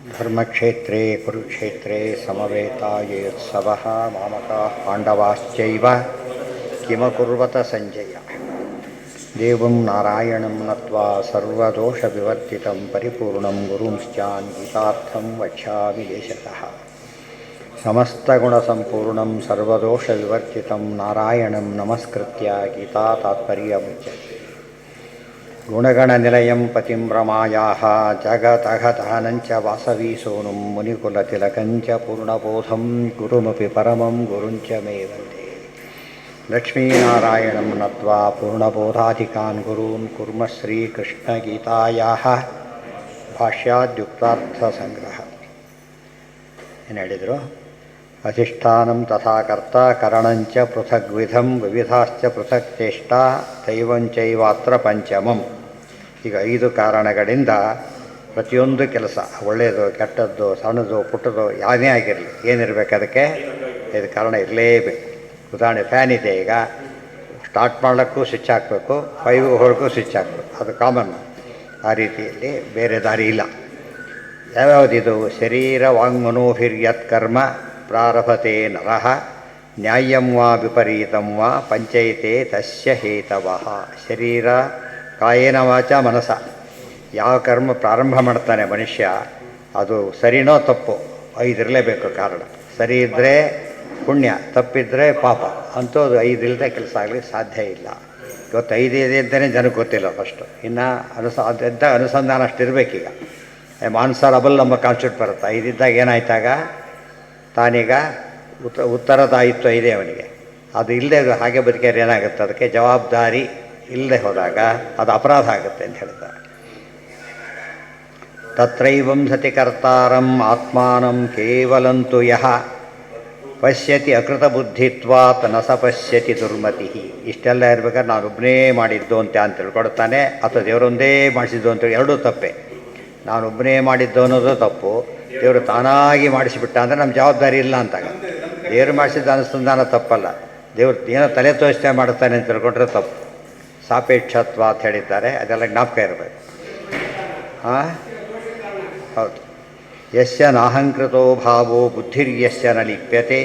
ಧರ್ಮಕ್ಷೇತ್ರೇ ಕುರುಕ್ಷೇತ್ರೇ ಸಮವೇತಾಯೇತ್ಸವಃ ಮಾಮಕಾಃ ಪಾಂಡವಾಶ್ಚೈವ ಕಿಮಕುರ್ವತ ಸಂಜಯ. ದೇವಂ ನಾರಾಯಣಂ ನತ್ವಾ ಸರ್ವದೋಷವಿವರ್ಜಿತಂ ಪರಿಪೂರ್ಣಂ ಗುರುಂಶ್ಚಾನ್ ಗೀತಾರ್ಥಂ ವಕ್ಷ್ಯಾಮಿ ದೇಶತಃ. ಸಮಸ್ತಗುಣಸಂಪೂರ್ಣಂ ಸರ್ವದೋಷವಿವರ್ಜಿತಂ ನಾರಾಯಣಂ ನಮಸ್ಕೃತ್ಯ ಗೀತಾ ತಾತ್ಪರ್ಯಮುಚ್ಯತೆ. ಗುಣಗಣನಿಲಯಂ ಪತಿಂ ರಮಾಯಾಃ ಜಗತಃ ವಾಸವೀಸೋನುಂ ಮುನಿಕುಲತಿಲಕಂಚ ಪೂರ್ಣಬೋಧಂ ಗುರುಮಪಿ ಪರಮಂ ಗುರುಂಚ ಮೇ ವಂದೇ. ಲಕ್ಷ್ಮೀನಾರಾಯಣಂ ನತ್ವಾ ಪೂರ್ಣಬೋಧಾಧಿಕಾನ್ ಗುರೂನ್ ಕುರ್ಮ ಶ್ರೀಕೃಷ್ಣಗೀತಾಯಾಃ ಭಾಷ್ಯಾದ್ಯುಕ್ತಾರ್ಥಸಂಗ್ರಹ. ಏನು ಹೇಳಿದರು? ಅಧಿಷ್ಠಾನಂ ತಥಾ ಕರ್ತ ಕರಣಂಚ ಪೃಥಗ್ವಿಧಂ ವಿವಿಧಾಶ್ಚ ಪೃಥಕ್ ಚೇಷ್ಟಾ ದೈವಂಚೈವಾತ್ರ ಪಂಚಮಂ. ಈಗ 5 ಕಾರಣಗಳಿಂದ ಪ್ರತಿಯೊಂದು ಕೆಲಸ, ಒಳ್ಳೆಯದು ಕೆಟ್ಟದ್ದು ಸಣ್ಣದು ಪುಟ್ಟದು ಯಾನೇ ಆಗಿರಲಿ, ಏನಿರಬೇಕು ಅದಕ್ಕೆ 5 ಕಾರಣ ಇರಲೇಬೇಕು. ಉದಾಹರಣೆ, ಫ್ಯಾನ್ ಇದೆ, ಈಗ ಸ್ಟಾರ್ಟ್ ಮಾಡಲಿಕ್ಕೂ ಸ್ವಿಚ್ ಹಾಕಬೇಕು, 5 ಹೊರಗೂ ಸ್ವಿಚ್ ಹಾಕಬೇಕು, ಅದು ಕಾಮನ್. ಆ ರೀತಿಯಲ್ಲಿ ಬೇರೆ ದಾರಿ ಇಲ್ಲ. ಯಾವ್ಯಾವುದಿದು? ಶರೀರ ವಾಂಗ್ಮನೋಭಿರ್ಯತ್ ಕರ್ಮ ಪ್ರಾರಭತೆ ನರಃ ನ್ಯಾಯಂ ವಾ ವಿಪರೀತಂ ವಾ ಪಂಚೈತೆ ತಸ್ಯ ಹೇತವಃ. ಶರೀರ ಕಾಯೇನ ವಾಚ ಮನಸ, ಯಾವ ಕರ್ಮ ಪ್ರಾರಂಭ ಮಾಡ್ತಾನೆ ಮನುಷ್ಯ ಅದು ಸರಿನೋ ತಪ್ಪು 5 ಇರಲೇಬೇಕು ಕಾರಣ. ಸರಿ ಇದ್ದರೆ ಪುಣ್ಯ, ತಪ್ಪಿದ್ರೆ ಪಾಪ. ಅಂತೂ ಅದು 5 ಇಲ್ಲದೆ ಕೆಲಸ ಆಗಲಿಕ್ಕೆ ಸಾಧ್ಯ ಇಲ್ಲ. ಇವತ್ತು 5 ಇದೆ ಅಂತಲೇ ಜನಕ್ಕೆ ಗೊತ್ತಿಲ್ಲ ಫಸ್ಟು. ಇನ್ನು ಅನುಸಂಧಾನ ಅಷ್ಟಿರಬೇಕೀಗ. ಮಾನ್ಸರಬಲ್ ನಮ್ಮ ಕಾನ್ಸೆಪ್ಟ್ ಬರುತ್ತೆ. 5 ಇದ್ದಾಗ ಏನಾಯ್ತಾಗ ತಾನೀಗ ಉತ್ತರದಾಯಿತ್ವ ಇದೆ ಅವನಿಗೆ. ಅದು ಇಲ್ಲದೆ ಹಾಗೆ ಬದುಕಿದ್ರೆ ಏನಾಗುತ್ತೆ? ಅದಕ್ಕೆ ಜವಾಬ್ದಾರಿ ಇಲ್ಲದೆ ಹೋದಾಗ ಅದು ಅಪರಾಧ ಆಗುತ್ತೆ ಅಂತ ಹೇಳ್ತಾರೆ. ತತ್ರೈವಂ ಸತಿ ಕರ್ತಾರಂ ಆತ್ಮಾನಂ ಕೇವಲಂತು ಯಃ ಪಶ್ಯತಿ ಅಕೃತ ಬುದ್ಧಿತ್ವಾತ್ ನ ಸ ಪಶ್ಯತಿ ದುರ್ಮತಿ. ಇಷ್ಟೆಲ್ಲ ಇರ್ಬೇಕಾದ್ರೆ ನಾನೊಬ್ಬನೇ ಮಾಡಿದ್ದು ಅಂತ ತಿಳ್ಕೊಡ್ತಾನೆ, ಅಥವಾ ದೇವರೊಂದೇ ಮಾಡಿಸಿದ್ದು ಅಂತೇಳಿ ಎರಡೂ ತಪ್ಪೆ. ನಾನೊಬ್ಬನೇ ಮಾಡಿದ್ದು ಅನ್ನೋದು ತಪ್ಪು, ದೇವರು ತಾನಾಗಿ ಮಾಡಿಸಿಬಿಟ್ಟ ಅಂದರೆ ನಮ್ಮ ಜವಾಬ್ದಾರಿ ಇಲ್ಲ ಅಂತಾಗ. ದೇವರು ಮಾಡಿಸಿದ ಅನುಸಂಧಾನ ತಪ್ಪಲ್ಲ, ದೇವ್ರು ಏನೋ ತಲೆ ತೋರಿಸ್ತಾ ಮಾಡ್ತಾನೆ ಅಂತ ತಿಳ್ಕೊಂಡ್ರೆ ತಪ್ಪು. ಸಾಪೇಕ್ಷತ್ವ ಅಂತ ಹೇಳಿದ್ದಾರೆ, ಅದೆಲ್ಲ ಜ್ಞಾಪಕ ಇರಬೇಕು. ಹಾಂ, ಹೌದು. ಯಸ್ಯ ನಾಹಂಕೃತೋ ಭಾವೋ ಬುದ್ಧಿರ್ಯಸ್ಯ ನ ಲಿಪ್ಯತೆ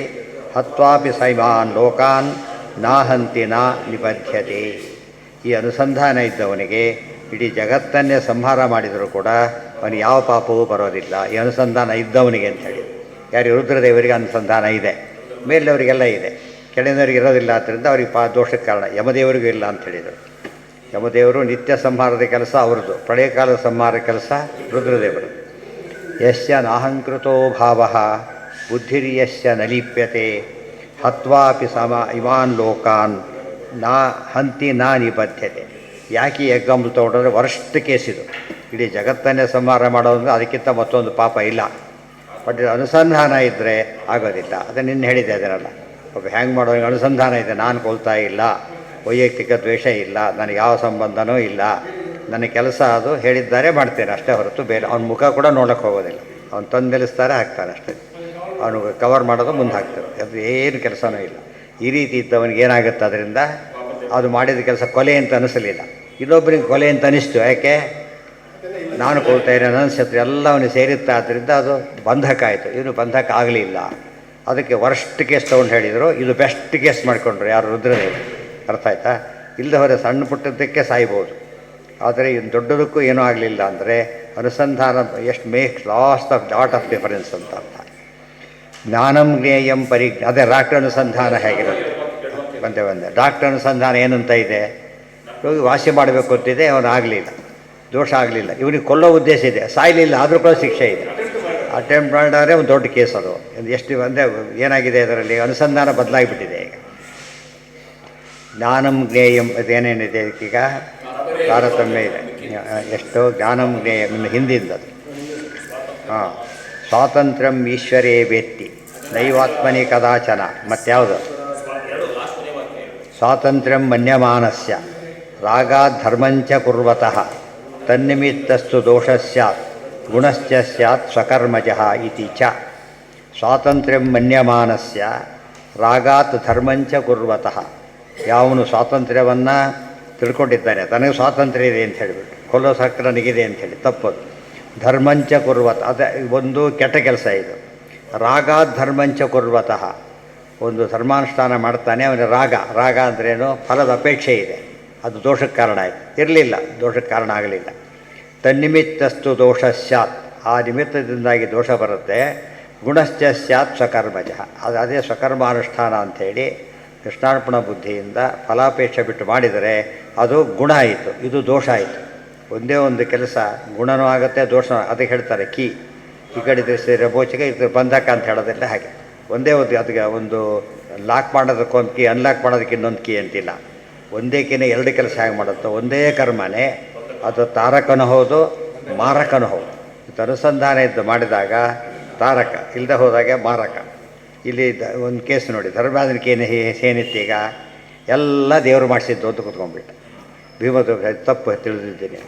ಹತ್ವಾಪಿ ಸೈಮಾನ್ ಲೋಕಾನ್ ನಾಹಂತಿ ನ ನಿಬಧ್ಯತೆ. ಈ ಅನುಸಂಧಾನ ಇದ್ದವನಿಗೆ ಇಡೀ ಜಗತ್ತನ್ನೇ ಸಂಹಾರ ಮಾಡಿದರೂ ಕೂಡ ಅವನಿಗೆ ಯಾವ ಪಾಪವೂ ಬರೋದಿಲ್ಲ. ಈ ಅನುಸಂಧಾನ ಇದ್ದವನಿಗೆ ಅಂಥೇಳಿ. ಯಾರು ರುದ್ರದೇವರಿಗೆ ಅನುಸಂಧಾನ ಇದೆ, ಮೇಲಿನವರಿಗೆಲ್ಲ ಇದೆ, ಕೆಳಗಿನವರಿಗೆ ಇರೋದಿಲ್ಲ. ಆದ್ದರಿಂದ ಅವ್ರಿಗೆ ದೋಷಕ್ಕೆ ಕಾರಣ. ಯಮದೇವರಿಗೂ ಇಲ್ಲ ಅಂತ ಹೇಳಿದರು. ಯಮದೇವರು ನಿತ್ಯ ಸಂಹಾರದ ಕೆಲಸ ಅವ್ರದ್ದು, ಪ್ರಳಯ ಕಾಲದ ಸಂಹಾರ ಕೆಲಸ ರುದ್ರದೇವರು. ಯಸ್ಯ ನಾಹಂಕೃತೋ ಭಾವ ಬುದ್ಧಿರ್ಯಸ್ಯ ನ ಲಿಪ್ಯತೆ ಹತ್ವಾಪಿ ಇಮಾನ್ ಲೋಕಾನ್ ನಾ ಹಂತಿ ನಾ ನಿಬದ್ಧತೆ. ಯಾಕೆ ಈ ಎಕ್ಸಾಂಪಲ್ ತೊಗೊಂಡ್ರೆ ವರ್ಸ್ಟ್ ಕೇಸ್ ಇದು. ಇಡೀ ಜಗತ್ತನ್ನೇ ಸಂಹಾರ ಮಾಡೋದಂದ್ರೆ ಅದಕ್ಕಿಂತ ಮತ್ತೊಂದು ಪಾಪ ಇಲ್ಲ. ಬಟ್ ಅನುಸಂಧಾನ ಇದ್ದರೆ ಆಗೋದಿಲ್ಲ. ಅದನ್ನು ನಿನ್ನೆ ಹೇಳಿದೆ. ಅದನ್ನೆಲ್ಲ ಒಬ್ಬ ಹ್ಯಾಂಗ್ ಮಾಡೋಂಗೆ ಅನುಸಂಧಾನ ಇದೆ. ನಾನು ಕೊಲ್ತಾ ಇಲ್ಲ, ವೈಯಕ್ತಿಕ ದ್ವೇಷ ಇಲ್ಲ, ನನಗೆ ಯಾವ ಸಂಬಂಧನೂ ಇಲ್ಲ, ನನ್ನ ಕೆಲಸ ಅದು ಹೇಳಿದ್ದಾರೆ ಮಾಡ್ತೇನೆ ಅಷ್ಟೇ ಹೊರತು ಬೇರೆ ಅವ್ನ ಮುಖ ಕೂಡ ನೋಡೋಕ್ಕೆ ಹೋಗೋದಿಲ್ಲ. ಅವ್ನು ತಂದು ನಿಲ್ಲಿಸ್ತಾರೆ, ಹಾಕ್ತಾನೆ ಅಷ್ಟೇ. ಅವನು ಕವರ್ ಮಾಡೋದು ಮುಂದೆ ಹಾಕ್ತಾರೆ, ಅದು ಏನು ಕೆಲಸನೂ ಇಲ್ಲ. ಈ ರೀತಿ ಇದ್ದವನಿಗೆ ಏನಾಗುತ್ತೆ? ಅದರಿಂದ ಅದು ಮಾಡಿದ ಕೆಲಸ ಕೊಲೆ ಅಂತ ಅನಿಸಲಿಲ್ಲ, ಇನ್ನೊಬ್ಬರಿಗೆ ಕೊಲೆ ಅಂತ ಅನಿಸ್ತು. ಯಾಕೆ? ನಾನು ಕೊಳ್ತಾ ಇರೋ ನನ್ನ ಶತ್ರು ಎಲ್ಲ ಅವನಿಗೆ ಸೇರಿತ್ತ. ಆದ್ದರಿಂದ ಅದು ಬಂಧಕ ಆಯಿತು. ಇವನು ಬಂಧಕ ಆಗಲಿಲ್ಲ. ಅದಕ್ಕೆ ವರ್ಸ್ಟ್ ಕೇಸ್ ತೊಗೊಂಡು ಹೇಳಿದರು. ಇದು ಬೆಸ್ಟ್ ಕೇಸ್ ಮಾಡಿಕೊಂಡ್ರು ಯಾರು? ರುದ್ರದೇವರು. ಅರ್ಥ ಆಯ್ತಾ? ಇಲ್ಲದೆ ಹೊರ ಸಣ್ಣ ಪುಟ್ಟದಕ್ಕೆ ಸಾಯ್ಬೋದು, ಆದರೆ ಇನ್ನು ದೊಡ್ಡದಕ್ಕೂ ಏನೂ ಆಗಲಿಲ್ಲ. ಅಂದರೆ ಅನುಸಂಧಾನ ಎಷ್ಟು makes last of lot of difference ಅಂತ ಅರ್ಥ. ಜ್ಞಾನಂ ಜ್ಞೇಯಂ ಅದೇ ಡಾಕ್ಟರ್ ಅನುಸಂಧಾನ ಹೇಗಿರುತ್ತೆ? ಬಂದೆ ಡಾಕ್ಟರ್ ಅನುಸಂಧಾನ ಏನಂತ ಇದೆ? ರೋಗಿ ವಾಸಿ ಮಾಡಬೇಕು ಅಂತಿದೆ, ಅವನು ಆಗಲಿಲ್ಲ, ದೋಷ ಆಗಲಿಲ್ಲ. ಇವನಿಗೆ ಕೊಲ್ಲೋ ಉದ್ದೇಶ ಇದೆ, ಸಾಯಲಿಲ್ಲ, ಆದರೂ ಕೂಡ ಶಿಕ್ಷೆ ಇದೆ. ಅಟೆಂಪ್ಟ್ ಮಾಡಿದ್ರೆ ಒಂದು ದೊಡ್ಡ ಕೇಸ್ ಅದು. ಎಷ್ಟು ಅಂದರೆ ಏನಾಗಿದೆ ಅದರಲ್ಲಿ? ಅನುಸಂಧಾನ ಬದಲಾಗಿಬಿಟ್ಟಿದೆ ಈಗ. ಜ್ಞಾನಂ ಜ್ಞೇಯಂ ಅದೇನೇನಿದೆ ಈಗ? ತಾರತಮ್ಯ ಇದೆ. ಎಷ್ಟು ಜ್ಞಾನಂ ಜ್ಞೇಯಂ ಇನ್ನು ಹಿಂದಿಂದದು. ಹಾಂ, ಸ್ವಾತಂತ್ರ್ಯಂ ಈಶ್ವರೇ ವೇತ್ತಿ ನೈವಾತ್ಮನಿ ಕದಾಚನ. ಮತ್ಯಾವುದು? ಸ್ವಾತಂತ್ರ್ಯಂ ಮನ್ಯಮಾನಸ್ಯ ರಾಗಾತ್ ಧರ್ಮಂಚ ಕುರ್ವತಃ ತನ್ನಿಮಿತ್ತಸ್ತು ದೋಷ ಸ್ಯಾತ್ ಗುಣಶ್ಚ ಸ್ಯಾತ್ ಸ್ವಕರ್ಮಜಃ ಇತಿ ಚ. ಸ್ವಾತಂತ್ರ್ಯಂ ಮನ್ಯಮಾನಸ್ಯ ರಾಗಾತ್ ಧರ್ಮಂಚ ಕುರ್ವತಃ. ಯಾವನು ಸ್ವಾತಂತ್ರ್ಯವನ್ನು ತಿಳ್ಕೊಂಡಿದ್ದಾನೆ, ತನಗೆ ಸ್ವಾತಂತ್ರ್ಯ ಇದೆ ಅಂತ ಹೇಳಿಬಿಟ್ಟು ಕೊಲ್ಲೋ ಹಕ್ಕು ನನಗಿದೆ ಅಂಥೇಳಿ ತಪ್ಪದು. ಧರ್ಮಂಚ ಕುರ್ವತ ಅದೇ ಒಂದು ಕೆಟ್ಟ ಕೆಲಸ ಇದು. ರಾಗ ಧರ್ಮಂಚ ಕುರ್ವತಃ, ಒಂದು ಧರ್ಮಾನುಷ್ಠಾನ ಮಾಡ್ತಾನೆ, ಅವನ ರಾಗ ಅಂದ್ರೇನು, ಫಲದ ಅಪೇಕ್ಷೆ ಇದೆ, ಅದು ದೋಷಕ್ಕೆ ಕಾರಣ ಆಯಿತು. ಇರಲಿಲ್ಲ, ದೋಷಕ್ಕೆ ಕಾರಣ ಆಗಲಿಲ್ಲ. ತನ್ನಿಮಿತ್ತಸ್ತು ದೋಷ ಸ್ಯಾತ್, ಆ ನಿಮಿತ್ತದಿಂದಾಗಿ ದೋಷ ಬರುತ್ತೆ. ಗುಣಶ್ಚ ಸ್ಯಾತ್ ಸ್ವಕರ್ಮಜ, ಅದೇ ಸ್ವಕರ್ಮಾನುಷ್ಠಾನ ಅಂಥೇಳಿ ಕೃಷ್ಣಾರ್ಪಣ ಬುದ್ಧಿಯಿಂದ ಫಲಾಪೇಕ್ಷೆ ಬಿಟ್ಟು ಮಾಡಿದರೆ ಅದು ಗುಣ ಆಯಿತು, ಇದು ದೋಷ ಆಯಿತು. ಒಂದೇ ಒಂದು ಕೆಲಸ ಗುಣನೂ ಆಗುತ್ತೆ, ದೋಷ. ಅದಕ್ಕೆ ಹೇಳ್ತಾರೆ ಈ ಕಡೆ ಸೇರಿ ಬೋಚಿಗೆ ಇದು ಬಂಧಕ ಅಂತ ಹೇಳೋದಿಲ್ಲ. ಹಾಗೆ ಒಂದೇ ಒಂದು ಅದಕ್ಕೆ ಒಂದು ಲಾಕ್ ಮಾಡೋದಕ್ಕೊಂದು ಕೀ, ಅನ್ಲಾಕ್ ಮಾಡೋದಕ್ಕೆ ಇನ್ನೊಂದು ಕೀ ಅಂತಿಲ್ಲ. ಒಂದೇ ಕೀನೇ ಎರಡು ಕೆಲಸ ಹೇಗೆ ಮಾಡುತ್ತೋ, ಒಂದೇ ಕರ್ಮನೇ ಅದು ತಾರಕನೂ ಹೌದು, ಮಾರಕನೂ ಹೌದು. ಇದು ಅನುಸಂಧಾನ ಇದ್ದು ಮಾಡಿದಾಗ ತಾರಕ, ಇಲ್ಲದೆ ಹೋದಾಗೆ ಮಾರಕ. ಇಲ್ಲಿ ಒಂದು ಕೇಸ್ ನೋಡಿ, ಧರ್ಮರಾಜನಿಗೇನು ಏನಿತ್ತೀಗ ಎಲ್ಲ ದೇವರು ಮಾಡಿಸಿದ್ದು ಅಂತ ಕೂತ್ಕೊಂಡ್ಬಿಟ್ಟು, ಭೀಮದ ತಪ್ಪು ತಿಳಿದಿದ್ದೀನಿ,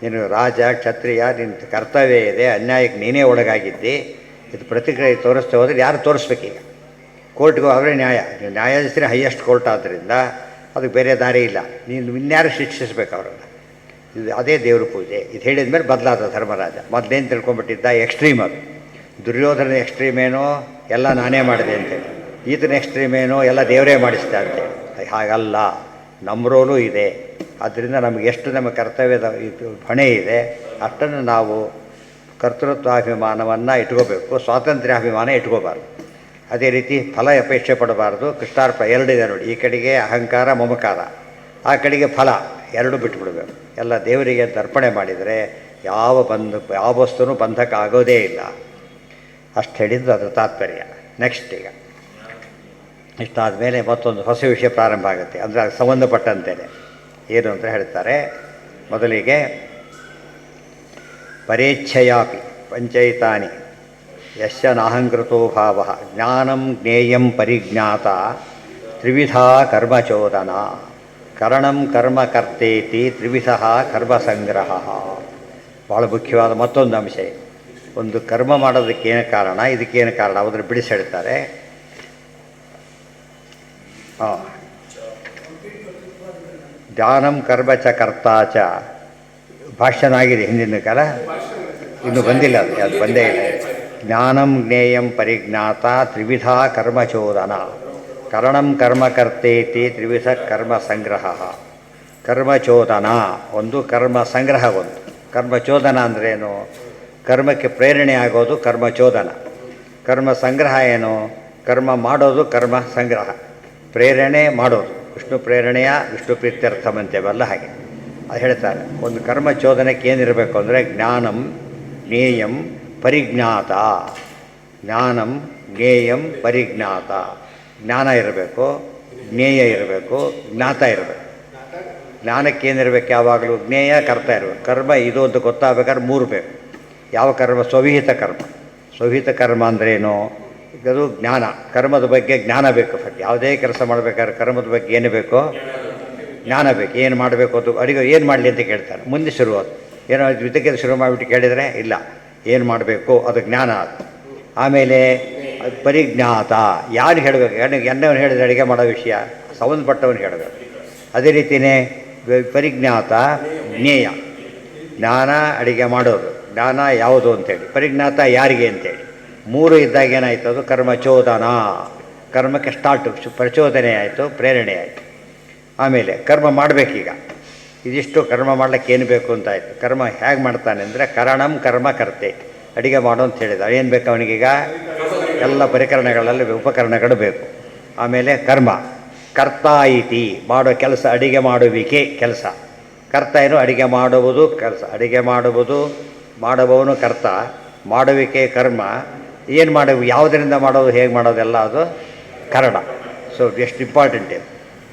ನೀನು ರಾಜ ಕ್ಷತ್ರಿಯ, ನಿನ್ನ ಕರ್ತವ್ಯ ಇದೆ, ಅನ್ಯಾಯಕ್ಕೆ ನೀನೇ ಒಳಗಾಗಿದ್ದಿ, ಇದು ಪ್ರತಿಕ್ರಿಯೆ ತೋರಿಸ್ತಾ ಹೋದರೆ ಯಾರು ತೋರಿಸ್ಬೇಕೀಗ? ಕೋರ್ಟ್ಗೆ ಅವರೇ ನ್ಯಾಯಾಧೀಶರೇ ಹೈಯೆಸ್ಟ್ ಕೋರ್ಟ್ ಆದ್ದರಿಂದ ಅದಕ್ಕೆ ಬೇರೆ ದಾರಿ ಇಲ್ಲ, ನೀನು ಇನ್ಯಾರು ಶಿಕ್ಷಿಸ್ಬೇಕು ಅವರನ್ನು. ಇದು ಅದೇ ದೇವ್ರ ಪೂಜೆ. ಇದು ಹೇಳಿದ ಮೇಲೆ ಬದಲಾದ ಧರ್ಮರಾಜ. ಮೊದಲೇನು ತಿಳ್ಕೊಂಡ್ಬಿಟ್ಟಿದ್ದ, ಎಕ್ಸ್ಟ್ರೀಮ್ ಅದು. ದುರ್ಯೋಧನ ಎಕ್ಸ್ಟ್ರೀಮ್ ಏನೋ ಎಲ್ಲ ನಾನೇ ಮಾಡಿದೆ ಅಂತೇಳಿ, ಈತನ ಎಕ್ಸ್ಟ್ರೀಮ್ ಏನೋ ಎಲ್ಲ ದೇವರೇ ಮಾಡಿಸ್ದೆ ಅಂತೇಳಿ. ಹಾಗಲ್ಲ, ನಮ್ಮ ರೋಲು ಇದೆ. ಆದ್ದರಿಂದ ನಮಗೆ ಎಷ್ಟು ನಮ್ಮ ಕರ್ತವ್ಯದ ಹೊಣೆ ಇದೆ ಅಷ್ಟನ್ನು ನಾವು ಕರ್ತೃತ್ವಾಭಿಮಾನವನ್ನು ಇಟ್ಕೋಬೇಕು, ಸ್ವಾತಂತ್ರ್ಯಾಭಿಮಾನ ಇಟ್ಕೋಬಾರ್ದು. ಅದೇ ರೀತಿ ಫಲ ಅಪೇಕ್ಷೆ ಪಡಬಾರ್ದು. ಕೃಷ್ಣಾರ್ಪ ಎರಡಿದೆ ನೋಡಿ, ಈ ಕಡೆಗೆ ಅಹಂಕಾರ ಮಮಕಾರ, ಆ ಕಡೆಗೆ ಫಲ, ಎರಡೂ ಬಿಟ್ಟುಬಿಡಬೇಕು. ಎಲ್ಲ ದೇವರಿಗೆ ಅಂತ ಅರ್ಪಣೆ ಮಾಡಿದರೆ ಯಾವ ವಸ್ತುನೂ ಬಂಧಕ ಆಗೋದೇ ಇಲ್ಲ. ಅಷ್ಟು ಹೇಳಿದ್ದು ಅದರ ತಾತ್ಪರ್ಯ. ನೆಕ್ಸ್ಟ್ ಈಗ ಇಷ್ಟಾದ ಮೇಲೆ ಮತ್ತೊಂದು ಹೊಸ ವಿಷಯ ಪ್ರಾರಂಭ ಆಗುತ್ತೆ, ಅಂದರೆ ಅದಕ್ಕೆ ಸಂಬಂಧಪಟ್ಟಂತೆಯೇ ಏನು ಅಂತ ಹೇಳ್ತಾರೆ. ಮೊದಲಿಗೆ ಪರೇಚ್ಛಯಾಪಿ ಪಂಚೈತಾನಿ ಯಶ್ಯ ನಾಹಂಕೃತೋ ಭಾವ ಜ್ಞಾನಂ ಜ್ಞೇಯಂ ಪರಿಜ್ಞಾತ ತ್ರಿವಿಧಾ ಕರ್ಮಚೋದನ ಕರಣಂ ಕರ್ಮ ಕರ್ತೇತಿ ತ್ರಿವಿಧ ಕರ್ಮಸಂಗ್ರಹ. ಭಾಳ ಮುಖ್ಯವಾದ ಮತ್ತೊಂದು ಅಂಶ. ಒಂದು ಕರ್ಮ ಮಾಡೋದಕ್ಕೇನು ಕಾರಣ, ಇದಕ್ಕೇನು ಕಾರಣ, ಅದನ್ನು ಬಿಡಿಸಿ ಹೇಳ್ತಾರೆ. ಧ್ಯಾನಂ ಕರ್ಮ ಚ ಕರ್ತಾ ಚ, ಭಾಷ್ಯನಾಗಿದೆ ಹಿಂದಿನ ಕಾಲ, ಇನ್ನೂ ಬಂದಿಲ್ಲ, ಅದು ಬಂದೇ ಇಲ್ಲ. ಜ್ಞಾನಂ ಜ್ಞೇಯಂ ಪರಿಜ್ಞಾತ ತ್ರಿವಿಧ ಕರ್ಮಚೋದನ ಕರಣಂ ಕರ್ಮ ಕರ್ತೇತಿ ತ್ರಿವಿಧ ಕರ್ಮ ಸಂಗ್ರಹ. ಕರ್ಮಚೋದನ ಒಂದು, ಕರ್ಮ ಸಂಗ್ರಹ ಒಂದು. ಕರ್ಮಚೋದನ ಅಂದ್ರೇನು? ಕರ್ಮಕ್ಕೆ ಪ್ರೇರಣೆ ಆಗೋದು ಕರ್ಮಚೋದನ. ಕರ್ಮ ಸಂಗ್ರಹ ಏನು? ಕರ್ಮ ಮಾಡೋದು ಕರ್ಮ ಸಂಗ್ರಹ. ಪ್ರೇರಣೆ ಮಾಡೋದು ವಿಷ್ಣು ಪ್ರೇರಣೆಯ ವಿಷ್ಣು ಪ್ರೀತ್ಯರ್ಥವಂತೇವಲ್ಲ, ಹಾಗೆ ಅದು ಹೇಳ್ತಾರೆ. ಒಂದು ಕರ್ಮಚೋದನಕ್ಕೆ ಏನಿರಬೇಕು ಅಂದರೆ ಜ್ಞಾನಂ ಜ್ಞೇಯಂ ಪರಿಜ್ಞಾತ. ಜ್ಞಾನಂ ಜ್ಞೇಯಂ ಪರಿಜ್ಞಾತ. ಜ್ಞಾನ ಇರಬೇಕು, ಜ್ಞೇಯ ಇರಬೇಕು, ಜ್ಞಾತ ಇರಬೇಕು. ಜ್ಞಾನಕ್ಕೇನಿರಬೇಕು ಯಾವಾಗಲೂ? ಜ್ಞೇಯ ಕರ್ತ ಇರಬೇಕು. ಕರ್ಮ ಇದು ಅಂತ ಗೊತ್ತಾಗಬೇಕಾದ್ರೆ ಮೂರು ಬೇಕು. ಯಾವ ಕರ್ಮ? ಸ್ವವಿಹಿತ ಕರ್ಮ. ಸ್ವವಿಹಿತ ಕರ್ಮ ಅಂದ್ರೇನು? ಅದು ಜ್ಞಾನ. ಕರ್ಮದ ಬಗ್ಗೆ ಜ್ಞಾನ ಬೇಕು. ಯಾವುದೇ ಕೆಲಸ ಮಾಡಬೇಕಾದ್ರೆ ಕರ್ಮದ ಬಗ್ಗೆ ಏನು ಬೇಕು? ಜ್ಞಾನ ಬೇಕು. ಏನು ಮಾಡಬೇಕು ಅದು, ಅಡಿಗೆ ಏನು ಮಾಡಲಿ ಅಂತ ಕೇಳ್ತಾರೆ. ಮುಂದೆ ಶುರುವಾತು ಏನೋ ವಿದ್ಯಕ್ಕೆ ಶುರು ಮಾಡಿಬಿಟ್ಟು ಕೇಳಿದರೆ ಇಲ್ಲ, ಏನು ಮಾಡಬೇಕು ಅದು ಜ್ಞಾನ. ಅದು ಆಮೇಲೆ ಪರಿಜ್ಞಾತ. ಯಾರು ಹೇಳಬೇಕು? ಎಣ್ಣೆವನು ಹೇಳಿದರೆ ಅಡುಗೆ ಮಾಡೋ ವಿಷಯ ಸಂಬಂಧಪಟ್ಟವನು ಹೇಳಬೇಕು. ಅದೇ ರೀತಿಯೇ ಪರಿಜ್ಞಾತ ಜ್ಞೇಯ. ಜ್ಞಾನ ಅಡುಗೆ ಮಾಡೋದು, ಜ್ಞಾನ ಯಾವುದು ಅಂತೇಳಿ, ಪರಿಜ್ಞಾತ ಯಾರಿಗೆ ಅಂತೇಳಿ. ಮೂರು ಇದ್ದಾಗ ಏನಾಯಿತು? ಅದು ಕರ್ಮಚೋದನ. ಕರ್ಮಕ್ಕೆ ಸ್ಟಾರ್ಟು, ಪ್ರಚೋದನೆ ಆಯಿತು, ಪ್ರೇರಣೆ ಆಯಿತು. ಆಮೇಲೆ ಕರ್ಮ ಮಾಡಬೇಕೀಗ. ಇದಿಷ್ಟು ಕರ್ಮ ಮಾಡ್ಲಿಕ್ಕೆ ಏನು ಬೇಕು ಅಂತಾಯಿತು. ಕರ್ಮ ಹೇಗೆ ಮಾಡ್ತಾನೆ ಅಂದರೆ ಕರಣಂ ಕರ್ಮ ಕರ್ತೆ. ಅಡುಗೆ ಮಾಡು ಅಂತ ಹೇಳಿದ. ಏನು ಬೇಕು ಅವನಿಗೀಗ? ಎಲ್ಲ ಪರಿಕರಣಗಳಲ್ಲಿ ಉಪಕರಣಗಳು ಬೇಕು. ಆಮೇಲೆ ಕರ್ಮ ಕರ್ತಾ ಇತಿ, ಮಾಡೋ ಕೆಲಸ, ಅಡುಗೆ ಮಾಡುವಿಕೆ ಕೆಲಸ. ಕರ್ತ ಏನು? ಅಡುಗೆ ಮಾಡುವುದು ಕೆಲಸ. ಅಡುಗೆ ಮಾಡುವುದು ಮಾಡುವವನು ಕರ್ತ, ಮಾಡುವಿಕೆ ಕರ್ಮ. ಏನು ಮಾಡಬೇಕು, ಯಾವುದರಿಂದ ಮಾಡೋದು, ಹೇಗೆ ಮಾಡೋದೆಲ್ಲ ಅದು ಕರಣ. ಸೊ ಎಷ್ಟು ಇಂಪಾರ್ಟೆಂಟ್ ಇದು.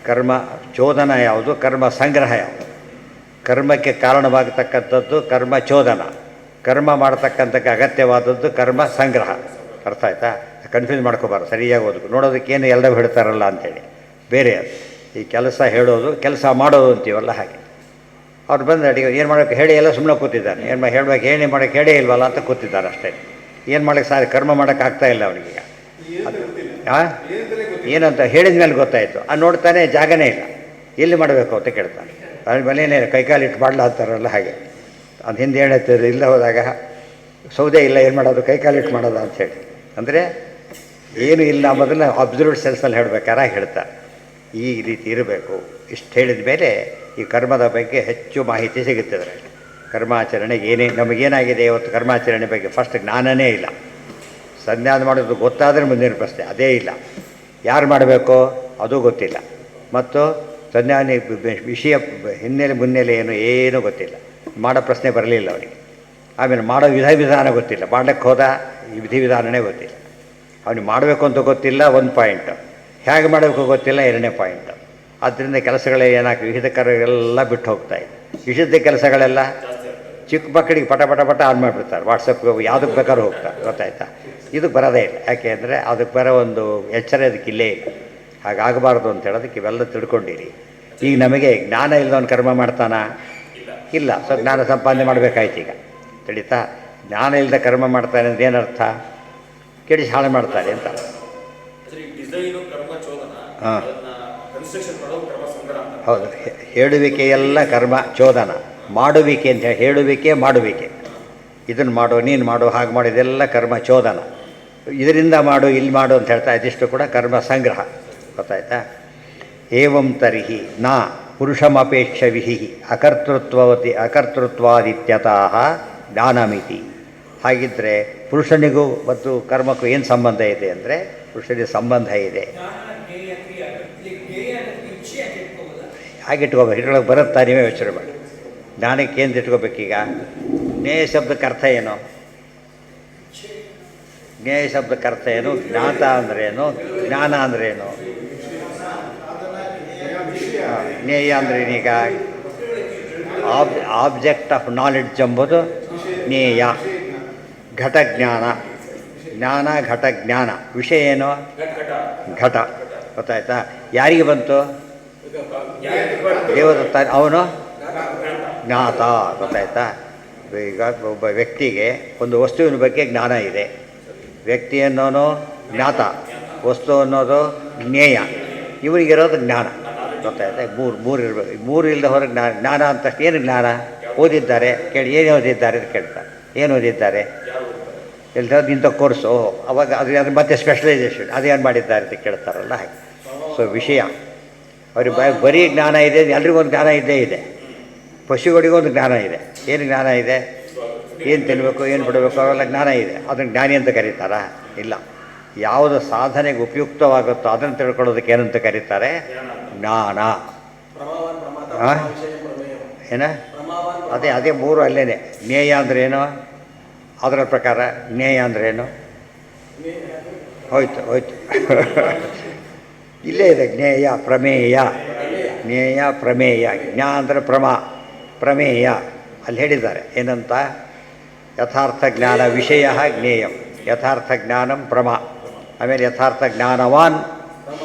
ಕರ್ಮ ಚೋದನ ಯಾವುದು, ಕರ್ಮ ಸಂಗ್ರಹ ಯಾವುದು. ಕರ್ಮಕ್ಕೆ ಕಾರಣವಾಗತಕ್ಕಂಥದ್ದು ಕರ್ಮ ಚೋದನ, ಕರ್ಮ ಮಾಡ್ತಕ್ಕಂಥಕ್ಕೆ ಅಗತ್ಯವಾದದ್ದು ಕರ್ಮ ಸಂಗ್ರಹ. ಅರ್ಥ ಆಯ್ತಾ? ಕನ್ಫ್ಯೂಸ್ ಮಾಡ್ಕೋಬಾರ್ದು, ಸರಿಯಾಗಿ ಓದಬೇಕು. ನೋಡೋದಕ್ಕೇನು ಎಲ್ಲರೂ ಹೇಳ್ತಾರಲ್ಲ ಅಂಥೇಳಿ ಬೇರೆ ಅದು. ಈ ಕೆಲಸ ಹೇಳೋದು, ಕೆಲಸ ಮಾಡೋದು ಅಂತೀವಲ್ಲ ಹಾಗೆ. ಅವ್ರು ಬಂದು ಅಡಿಗೆ ಏನು ಮಾಡೋಕ್ಕೆ ಹೇಳಿ ಎಲ್ಲ ಸುಮ್ಮನೆ ಕೂತಿದ್ದಾನೆ. ಏನು ಹೇಳಬೇಕು, ಏನು ಮಾಡೋಕ್ಕೆ ಹೇಳೇ ಇಲ್ವಲ್ಲ ಅಂತ ಕೂತಿದ್ದಾರೆ ಅಷ್ಟೇ. ಏನು ಮಾಡೋಕ್ಕೆ ಸಾರಿ, ಕರ್ಮ ಮಾಡೋಕ್ಕೆ ಆಗ್ತಾಯಿಲ್ಲ ಅವನಿಗೀಗ. ಹಾಂ, ಏನಂತ ಹೇಳಿದ ಮೇಲೆ ಗೊತ್ತಾಯಿತು. ನೋಡ್ತಾನೆ ಜಾಗನೇ ಇಲ್ಲ, ಎಲ್ಲಿ ಮಾಡಬೇಕು ಅಂತ ಕೇಳ್ತಾನೆ. ಅದ್ರ ಮನೇನೇ ಕೈಕಾಲು ಇಟ್ಟು ಮಾಡಲ ಅಂತಾರಲ್ಲ ಹಾಗೆ. ಅದು ಹಿಂದೆ ಹೇಳ್ತಾರೆ ಇಲ್ಲ ಹೋದಾಗ ಸೌದೆ ಇಲ್ಲ ಏನು ಮಾಡೋದು ಕೈಕಾಲಿಟ್ಟು ಮಾಡೋದು ಅಂಥೇಳಿ. ಅಂದರೆ ಏನು ಇಲ್ಲ ಅನ್ನೋದನ್ನು ಅಬ್ಸರ್ವ್ಡ್ ಸೆನ್ಸಲ್ಲಿ ಹೇಳ್ಬೇಕಾರೆ ಹೇಳ್ತಾರೆ. ಈ ರೀತಿ ಇರಬೇಕು. ಇಷ್ಟು ಹೇಳಿದ ಮೇಲೆ ಈ ಕರ್ಮದ ಬಗ್ಗೆ ಹೆಚ್ಚು ಮಾಹಿತಿ ಸಿಗುತ್ತೆ ಅದರಲ್ಲಿ. ಕರ್ಮಾಚರಣೆಗೆ ನಮಗೇನಾಗಿದೆ ಇವತ್ತು ಕರ್ಮಾಚರಣೆ ಬಗ್ಗೆ ಫಸ್ಟ್ ಜ್ಞಾನನೇ ಇಲ್ಲ. ಸಂಧ್ಯಾನ ಮಾಡೋದು ಗೊತ್ತಾದರೆ ಮುಂದಿನ ಪ್ರಶ್ನೆ ಅದೇ ಇಲ್ಲ. ಯಾರು ಮಾಡಬೇಕು ಅದು ಗೊತ್ತಿಲ್ಲ. ಮತ್ತು ಸಂಧ್ಯಾನ ವಿಷಯ ಹಿನ್ನೆಲೆ ಮುನ್ನೆಲೆ ಏನೂ ಗೊತ್ತಿಲ್ಲ. ಮಾಡೋ ಪ್ರಶ್ನೆ ಬರಲಿಲ್ಲ ಅವನಿಗೆ. ಆಮೇಲೆ ಮಾಡೋ ವಿಧಾನ ಗೊತ್ತಿಲ್ಲ. ಮಾಡಕ್ಕೆ ಹೋದ ಈ ವಿಧಾನನೇ ಗೊತ್ತಿಲ್ಲ. ಅವನಿಗೆ ಮಾಡಬೇಕು ಅಂತ ಗೊತ್ತಿಲ್ಲ, ಒಂದು ಪಾಯಿಂಟು. ಹೇಗೆ ಮಾಡಬೇಕು ಗೊತ್ತಿಲ್ಲ, ಎರಡನೇ ಪಾಯಿಂಟು. ಆದ್ದರಿಂದ ಕೆಲಸಗಳೇ ಏನಾಗ್ತವೆ, ವಿಹಿತ ಕಾರ್ಯಗಳೆಲ್ಲ ಬಿಟ್ಟು ಹೋಗ್ತಾಯಿದೆ. ನಿಷಿದ್ಧ ಕೆಲಸಗಳೆಲ್ಲ ಚಿಕ್ಕ ಮಕ್ಕಳಿಗೆ ಪಟ ಪಟ ಪಟ ಆನ್ ಮಾಡಿಬಿಡ್ತಾರೆ. ವಾಟ್ಸಪ್ಗೆ ಯಾವುದಕ್ಕೆ ಬೇಕಾದ್ರೂ ಹೋಗ್ತಾರೆ, ಗೊತ್ತಾಯ್ತಾ. ಇದಕ್ಕೆ ಬರೋದೇ ಇಲ್ಲ. ಯಾಕೆ ಅಂದರೆ ಅದಕ್ಕೆ ಬರೋ ಒಂದು ಎಚ್ಚರ ಅದಕ್ಕೆ ಇಲ್ಲೇ ಇಲ್ಲ. ಹಾಗಾಗಬಾರ್ದು ಅಂತ ಹೇಳೋದಕ್ಕೆ ಇವೆಲ್ಲ ತಿಳ್ಕೊಂಡಿರಿ. ಈಗ ನಮಗೆ ಜ್ಞಾನ ಇಲ್ಲದವನು ಕರ್ಮ ಮಾಡ್ತಾನಾ? ಇಲ್ಲ. ಸೊ ಜ್ಞಾನ ಸಂಪಾದನೆ ಮಾಡಬೇಕಾಯ್ತು. ಈಗ ತಿಳಿತಾ, ಜ್ಞಾನ ಇಲ್ಲದ ಕರ್ಮ ಮಾಡ್ತಾನೆ ಅಂದರೆ ಏನರ್ಥ? ಕೆಡಿಸಿ ಹಾಳು ಮಾಡ್ತಾರೆ ಅಂತ. ಹಾಂ ಹೌದು. ಹೇಳುವಿಕೆಯೆಲ್ಲ ಕರ್ಮ ಚೋದನ. ಮಾಡುವಿಕೆ ಅಂತ ಹೇಳುವಿಕೆ ಮಾಡುವಿಕೆ. ಇದನ್ನು ಮಾಡು, ನೀನು ಮಾಡು, ಹಾಗೆ ಮಾಡು, ಇದೆಲ್ಲ ಕರ್ಮ ಚೋದನ. ಇದರಿಂದ ಮಾಡು, ಇಲ್ಲಿ ಮಾಡು ಅಂತ ಹೇಳ್ತಾ ಇದಿಷ್ಟು ಕೂಡ ಕರ್ಮ ಸಂಗ್ರಹ. ಗೊತ್ತಾಯ್ತಾ? ಏವಂ ತರ್ಹಿ ನಾ ಪುರುಷಮಪೇಕ್ಷ ವಿಹಿ ಅಕರ್ತೃತ್ವಾದಿತ್ಯತಃ ಜ್ಞಾನಮಿತಿ. ಹಾಗಿದ್ದರೆ ಪುರುಷನಿಗೂ ಮತ್ತು ಕರ್ಮಕ್ಕೂ ಏನು ಸಂಬಂಧ ಇದೆ ಅಂದರೆ ಪುರುಷನಿಗೆ ಸಂಬಂಧ ಇದೆ. ಹಾಗಿಟ್ಕೋಬೇಕು. ಇಟ್ಕೊಳಕ್ಕೆ ಬರುತ್ತಾ? ನೀವೇ ಯೋಚನೆ ಮಾಡಿ. ಜ್ಞಾನಕ್ಕೆ ಏನು ಇಟ್ಕೋಬೇಕೀಗ? ಜ್ಞೇಯ ಶಬ್ದಕ್ಕೆ ಅರ್ಥ ಏನು? ಜ್ಞೇಯ ಶಬ್ದಕ್ಕೆ ಅರ್ಥ ಏನು? ಜ್ಞಾತ ಅಂದ್ರೇನು? ಜ್ಞಾನ ಅಂದ್ರೇನು? ಜ್ಞೇಯ ಅಂದ್ರೇನೀಗ ಆಬ್ಜೆಕ್ಟ್ ಆಫ್ ನಾಲೆಡ್ಜ್ ಎಂಬುದು ಜ್ಞೇಯ. ಘಟಜ್ಞಾನ, ಜ್ಞಾನ ಘಟಜ್ಞಾನ. ವಿಷಯ ಏನು? ಘಟ. ಗೊತ್ತಾಯ್ತಾ? ಯಾರಿಗೆ ಬಂತು? ದೇವದತ್ತ. ಅವನು ಜ್ಞಾತ. ಗೊತ್ತಾಯ್ತಾ? ಈಗ ಒಬ್ಬ ವ್ಯಕ್ತಿಗೆ ಒಂದು ವಸ್ತುವಿನ ಬಗ್ಗೆ ಜ್ಞಾನ ಇದೆ. ವ್ಯಕ್ತಿ ಅನ್ನೋನು ಜ್ಞಾತ, ವಸ್ತು ಅನ್ನೋದು ಜ್ಞೇಯ. ಇವರಿಗಿರೋದು ಜ್ಞಾನ. ಗೊತ್ತಾಯ್ತಾ? ಮೂರು ಇರಬೇಕು. ಮೂರು ಇಲ್ಲದೆ ಹೊರಗೆ ಜ್ಞಾನ ಅಂತ ಏನು ಜ್ಞಾನ? ಓದಿದ್ದಾರೆ ಕೇಳಿ, ಏನು ಓದಿದ್ದಾರೆ ಅಂತ ಕೇಳ್ತಾರೆ. ಏನು ಓದಿದ್ದಾರೆ? ಎಲ್ಲರೂ ಇಂಥ ಕೋರ್ಸು, ಅವಾಗ ಅದು ಮತ್ತೆ ಸ್ಪೆಷಲೈಸೇಷನ್ ಅದೇನು ಮಾಡಿದ್ದಾರೆ ಅಂತ ಕೇಳ್ತಾರಲ್ಲ ಹಾಗೆ. ಸೊ ವಿಷಯ ಅವ್ರಿಗೆ ಬರೀ ಜ್ಞಾನ ಇದೆ. ಎಲ್ರಿಗೂ ಒಂದು ಜ್ಞಾನ ಇದ್ದೇ ಇದೆ. ಪಶುಗಳಿಗೊಂದು ಜ್ಞಾನ ಇದೆ. ಏನು ಜ್ಞಾನ ಇದೆ? ಏನು ತಿನ್ನಬೇಕು, ಏನು ಬಿಡಬೇಕು, ಅವೆಲ್ಲ ಜ್ಞಾನ ಇದೆ. ಅದನ್ನು ಜ್ಞಾನಿ ಅಂತ ಕರೀತಾರಾ? ಇಲ್ಲ. ಯಾವುದು ಸಾಧನೆಗೆ ಉಪಯುಕ್ತವಾಗುತ್ತೋ ಅದನ್ನು ತಿಳ್ಕೊಳ್ಳೋದಕ್ಕೆ ಏನಂತ ಕರೀತಾರೆ? ಜ್ಞಾನ. ಏನ? ಅದೇ ಮೂರು ಅಲ್ಲೇನೆ. ಜ್ಞೇಯ ಅಂದ್ರೇನು? ಅದರ ಪ್ರಕಾರ ಜ್ಞೇಯ ಅಂದ್ರೇನು? ಹೋಯ್ತು ಇಲ್ಲೇ ಇದೆ. ಜ್ಞೇಯ ಪ್ರಮೇಯ. ಜ್ಞೇಯ ಪ್ರಮೇಯ. ಜ್ಞಾ ಅಂದರೆ ಪ್ರಮೇಯ. ಅಲ್ಲಿ ಹೇಳಿದ್ದಾರೆ ಏನಂತ? ಯಥಾರ್ಥ ಜ್ಞಾನ ವಿಷಯ ಜ್ಞೇಯಂ, ಯಥಾರ್ಥ ಜ್ಞಾನಂ ಆಮೇಲೆ ಯಥಾರ್ಥ ಜ್ಞಾನವಾನ್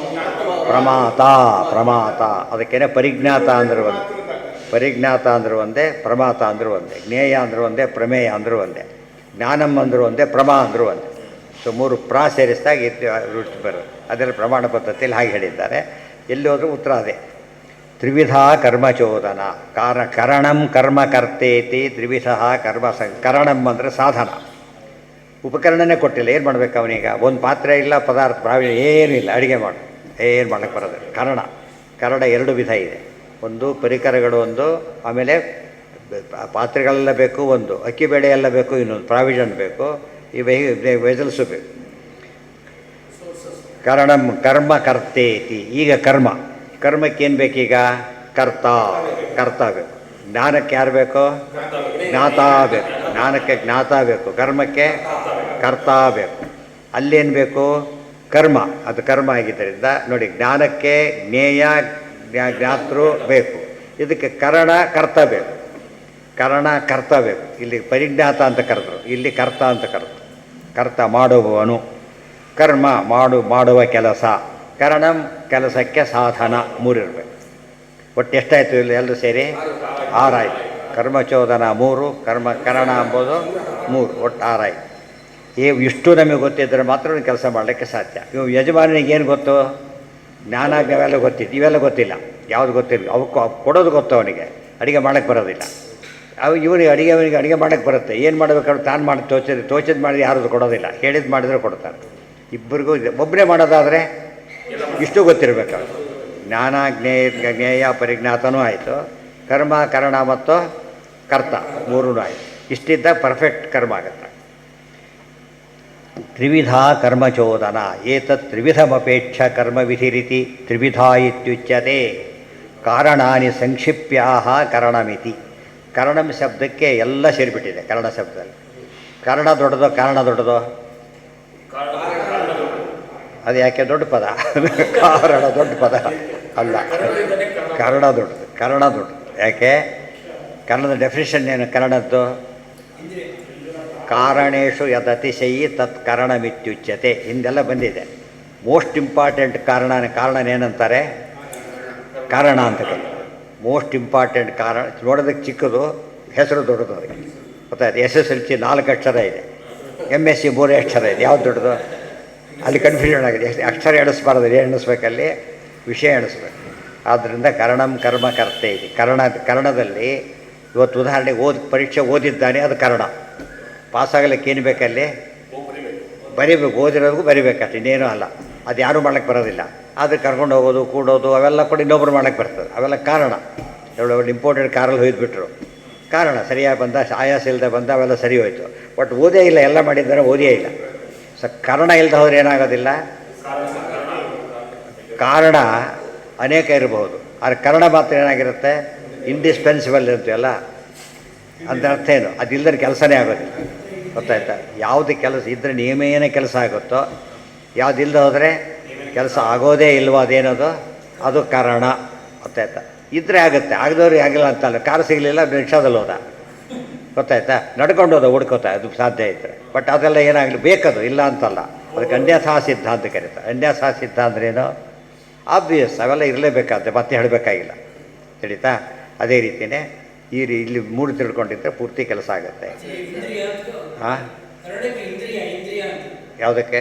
ಪ್ರಮಾತ. ಅದಕ್ಕೇನೆ ಪರಿಜ್ಞಾತ ಅಂದ್ರೆ ಒಂದೇ, ಪರಿಜ್ಞಾತ ಅಂದ್ರೆ ಒಂದೇ, ಪ್ರಮಾತ ಅಂದ್ರೆ ಒಂದೇ, ಜ್ಞೇಯ ಅಂದ್ರೆ ಒಂದೇ, ಪ್ರಮೇಯ ಅಂದ್ರೆ ಒಂದೇ, ಜ್ಞಾನಂ ಅಂದರೂ ಒಂದೇ, ಅಂದರೂ ಒಂದೇ. ಸೊ ಮೂರು ಸೇರಿಸಿದಾಗ ರೂಢಿ ಬರೋದು. ಅದರಲ್ಲಿ ಪ್ರಮಾಣ ಪದ್ಧತಿಯಲ್ಲಿ ಹಾಗೆ ಹೇಳಿದ್ದಾರೆ. ಎಲ್ಲಿ ಹೋದರೂ ಉತ್ತರ ಅದೇ. ತ್ರಿವಿಧ ಕರ್ಮಚೋದನ. ಕರಣಂ ಕರ್ಮ ಕರ್ತೇತಿ ತ್ರಿವಿಧ ಕರ್ಮ. ಕರಣಂ ಅಂದರೆ ಸಾಧನ. ಉಪಕರಣನೇ ಕೊಟ್ಟಿಲ್ಲ, ಏನು ಮಾಡಬೇಕು ಅವನೀಗ? ಒಂದು ಪಾತ್ರೆ ಇಲ್ಲ, ಪದಾರ್ಥ ಪ್ರಾವೀಣ್ಯ ಏನೂ ಇಲ್ಲ, ಅಡುಗೆ ಮಾಡು, ಏನು ಮಾಡೋಕ್ಕೆ ಬರೋದಿಲ್ಲ. ಕರಣ ಎರಡು ವಿಧ ಇದೆ. ಒಂದು ಪರಿಕರಗಳು, ಒಂದು ಆಮೇಲೆ ಪಾತ್ರೆಗಳೆಲ್ಲ ಬೇಕು, ಒಂದು ಅಕ್ಕಿ ಬೇಳೆ ಎಲ್ಲ ಬೇಕು, ಇನ್ನೊಂದು ಪ್ರಾವಿಷನ್ ಬೇಕು, ಈ ವೆಜಲ್ಸು ಬೇಕು. ಕರ್ಮ ಕರ್ತೇತಿ. ಈಗ ಕರ್ಮಕ್ಕೇನು ಬೇಕೀಗ? ಕರ್ತ ಬೇಕು. ಜ್ಞಾನಕ್ಕೆ ಯಾರು ಬೇಕು? ಜ್ಞಾತ ಬೇಕು. ಜ್ಞಾನಕ್ಕೆ ಜ್ಞಾತ ಬೇಕು, ಕರ್ಮಕ್ಕೆ ಕರ್ತ ಬೇಕು. ಅಲ್ಲೇನು ಬೇಕು? ಕರ್ಮ. ಅದು ಕರ್ಮ ಆಗಿದ್ದರಿಂದ ನೋಡಿ, ಜ್ಞಾನಕ್ಕೆ ಜ್ಞೇಯ ಜ್ಞಾತೃ ಬೇಕು, ಇದಕ್ಕೆ ಕರ್ತ ಬೇಕು. ಕರ್ತ ಬೇಕು. ಇಲ್ಲಿ ಪರಿಜ್ಞಾತ ಅಂತ ಕರೆದ್ರು, ಇಲ್ಲಿ ಕರ್ತ ಅಂತ ಕರೆದ್ರು. ಕರ್ತ ಮಾಡುವವನು, ಕರ್ಮ ಮಾಡುವ ಕೆಲಸ, ಕರಣಂ ಕೆಲಸಕ್ಕೆ ಸಾಧನ. ಮೂರಿರಬೇಕು. ಒಟ್ಟು ಎಷ್ಟಾಯಿತು ಇಲ್ಲಿ ಎಲ್ಲರೂ ಸೇರಿ? 6 ಆಯಿತು. ಕರ್ಮಚೋದನ 3, ಕರಣ ಎಂಬುದು 3, ಒಟ್ಟು 6 ಆಯಿತು. ಇಷ್ಟು ನಮಗೆ ಗೊತ್ತಿದ್ದರೆ ಮಾತ್ರ ಕೆಲಸ ಮಾಡಲಿಕ್ಕೆ ಸಾಧ್ಯ. ಇವು ಯಜಮಾನಿಗೆ ಏನು ಗೊತ್ತು? ಜ್ಞಾನಾಜ್ಞ ಇವೆಲ್ಲ ಗೊತ್ತಿಲ್ಲ. ಯಾವುದು ಗೊತ್ತಿಲ್ಲ, ಅವಕ್ಕೆ ಕೊಡೋದು ಗೊತ್ತು ಅವನಿಗೆ, ಅಡುಗೆ ಮಾಡೋಕ್ಕೆ ಬರೋದಿಲ್ಲ. ಇವನಿಗೆ ಅಡುಗೆ ಮಾಡೋಕ್ಕೆ ಬರುತ್ತೆ, ಏನು ಮಾಡಬೇಕಾದ್ರೆ ತಾನು ಮಾಡಿ ತೋಚಿದ್ದು ಮಾಡಿದ್ರೆ ಯಾರು ಕೊಡೋದಿಲ್ಲ, ಹೇಳಿದ್ದು ಮಾಡಿದ್ರೆ ಕೊಡ್ತಾರೆ. ಇಬ್ಬರಿಗೂ ಇದೆ. ಒಬ್ಬನೇ ಮಾಡೋದಾದರೆ ಇಷ್ಟು ಗೊತ್ತಿರಬೇಕು. ಜ್ಞಾನ ಜ್ಞೇಯ ಪರಿಜ್ಞಾತನೂ ಆಯಿತು, ಕರ್ಮ ಕರಣ ಮತ್ತು ಕರ್ತ ಮೂರೂ ಆಯಿತು. ಇಷ್ಟಿದ್ದ ಪರ್ಫೆಕ್ಟ್ ಕರ್ಮ ಆಗುತ್ತೆ. ತ್ರಿವಿಧ ಕರ್ಮಚೋದನ ಏತತ್ ತ್ರಿವಿಧಮಪೇಕ್ಷ ಕರ್ಮವಿಧಿರಿತಿ ತ್ರಿವಿಧ ಇತ್ಯುಚ್ಯತೆ. ಕಾರಣಾನಿ ಸಂಕ್ಷಿಪ್ಯಾಹ ಕರಣಮಿತಿ. ಕರಣಂ ಶಬ್ದಕ್ಕೆ ಎಲ್ಲ ಸೇರಿಬಿಟ್ಟಿದೆ ಕನ್ನಡ ಶಬ್ದದಲ್ಲಿ. ಕರ್ಣ ದೊಡ್ಡದೋ ಕಾರಣ ದೊಡ್ಡದೋ? ಅದು ಯಾಕೆ ದೊಡ್ಡ ಪದ? ಕಾರಣ ದೊಡ್ಡ ಪದ ಅಲ್ಲ, ಕರ್ಣ ದೊಡ್ಡದು. ಕರ್ಣ ದೊಡ್ಡದು ಯಾಕೆ? ಕನ್ನಡದ ಡೆಫಿನೇಷನ್ ಏನು ಕನ್ನಡದ್ದು? ಕಾರಣೇಶು ಯದತಿಶಯಿ ತತ್ ಕರಣಮಿತ್ಯುಚ್ಯತೆ. ಹಿಂದೆಲ್ಲ ಬಂದಿದೆ. ಮೋಸ್ಟ್ ಇಂಪಾರ್ಟೆಂಟ್ ಕಾರಣನೇನಂತಾರೆ? ಕಾರಣ ಅಂತ ಕರೀತಾರೆ. ಮೋಸ್ಟ್ ಇಂಪಾರ್ಟೆಂಟ್ ಕಾರಣ ನೋಡೋದಕ್ಕೆ ಚಿಕ್ಕದು, ಹೆಸರು ದೊಡ್ಡದು. ಅದಕ್ಕೆ ಗೊತ್ತಾಯ್ತು. SSLC 4 ಅಕ್ಷರ ಇದೆ, MSc 3 ಅಕ್ಷರ ಇದೆ. ಯಾವ್ದು ದೊಡ್ಡದು? ಅಲ್ಲಿ ಕನ್ಫ್ಯೂಷನ್ ಆಗಿದೆ. ಅಕ್ಷರ ಎಣಿಸ್ಬಾರ್ದು, ಏನು ಎಣಿಸ್ಬೇಕಲ್ಲಿ? ವಿಷಯ ಎಣಿಸ್ಬೇಕು. ಆದ್ದರಿಂದ ಕರಣಂ ಕರ್ಮ ಕರ್ತೆ ಇದೆ. ಕರ್ಣದಲ್ಲಿ ಇವತ್ತು ಉದಾಹರಣೆಗೆ ಪರೀಕ್ಷೆ ಓದಿದ್ದಾನೆ, ಅದು ಕರ್ಣ. ಪಾಸಾಗಲಿಕ್ಕೆ ಏನು ಬೇಕಲ್ಲಿ? ಬರಿಬೇಕು. ಓದಿರೋದಕ್ಕೂ ಬರಿಬೇಕಷ್ಟೆ, ಇನ್ನೇನೂ ಅಲ್ಲ. ಅದು ಯಾರೂ ಮಾಡ್ಲಿಕ್ಕೆ ಬರೋದಿಲ್ಲ. ಆದರೆ ಕರ್ಕೊಂಡು ಹೋಗೋದು, ಕೂಡೋದು ಅವೆಲ್ಲ ಕೂಡ ಇನ್ನೊಬ್ರು ಮಾಡ್ಲಿಕ್ಕೆ ಬರ್ತದೆ. ಅವೆಲ್ಲ ಕಾರಣ. ಒಳ್ಳೆ ಇಂಪಾರ್ಟೆಂಟ್ ಕಾರಲ್ಲಿ ಹೋಯ್ದುಬಿಟ್ರು, ಕಾರಣ. ಸರಿಯಾಗಿ ಬಂದ, ಆಯಾಸ ಇಲ್ಲದೆ ಬಂದ, ಅವೆಲ್ಲ ಸರಿ ಹೋಯಿತು. ಬಟ್ ಓದೇ ಇಲ್ಲ, ಎಲ್ಲ ಮಾಡಿದ್ದಾರೆ, ಓದಿಯೇ ಇಲ್ಲ. ಕಾರಣ ಇಲ್ಲದೆ ಹೋದ್ರೆ ಏನಾಗೋದಿಲ್ಲ? ಕಾರಣ ಅನೇಕ ಇರಬಹುದು, ಆದರೆ ಕರ್ಣ ಮಾತ್ರ ಏನಾಗಿರುತ್ತೆ? ಇಂಡಿಸ್ಪೆನ್ಸಿಬಲ್ ಇರ್ತೀವಲ್ಲ, ಅಂತ ಅರ್ಥ ಏನು? ಅದಿಲ್ಲದ್ರೆ ಕೆಲಸನೇ ಆಗೋದಿಲ್ಲ. ಗೊತ್ತಾಯ್ತಾ? ಯಾವುದು ಕೆಲಸ ಇದ್ದರೆ ನಿಯಮೇನ ಕೆಲಸ ಆಗುತ್ತೋ, ಯಾವುದಿಲ್ಲದೆ ಹೋದರೆ ಕೆಲಸ ಆಗೋದೇ ಇಲ್ವೋ, ಅದೇನದು? ಅದು ಕಾರಣ. ಗೊತ್ತಾಯ್ತಾ? ಇದ್ದರೆ ಆಗುತ್ತೆ, ಆಗದವ್ರಿಗೆ ಆಗಿಲ್ಲ ಅಂತಲ್ಲ. ಕಾರು ಸಿಗಲಿಲ್ಲ, ರಿಕ್ಷಾದಲ್ಲಿ ಹೋದ. ಗೊತ್ತಾಯ್ತಾ? ನಡ್ಕೊಂಡು ಹೋದ, ಹುಡ್ಕೋತ, ಅದು ಸಾಧ್ಯ ಇದ್ದರೆ. ಬಟ್ ಅದೆಲ್ಲ ಏನಾಗಲಿ, ಬೇಕದು, ಇಲ್ಲ ಅಂತಲ್ಲ. ಅದಕ್ಕೆ ಅನ್ಯಥಾ ಸಿದ್ಧ ಅಂತ ಕರೀತಾರೆ. ಅನ್ಯಥಾ ಸಿದ್ಧ ಅಂದ್ರೇನು? ಆಬ್ವಿಯಸ್, ಅವೆಲ್ಲ ಇರಲೇಬೇಕಾಗುತ್ತೆ, ಮತ್ತೆ ಹೇಳಬೇಕಾಗಿಲ್ಲ. ತಿಳಿತಾ? ಅದೇ ರೀತಿಯೇ ಇಲ್ಲಿ 3 ತಿಳ್ಕೊಂಡಿದ್ರೆ ಪೂರ್ತಿ ಕೆಲಸ ಆಗುತ್ತೆ. ಹಾಂ, ಯಾವುದಕ್ಕೆ?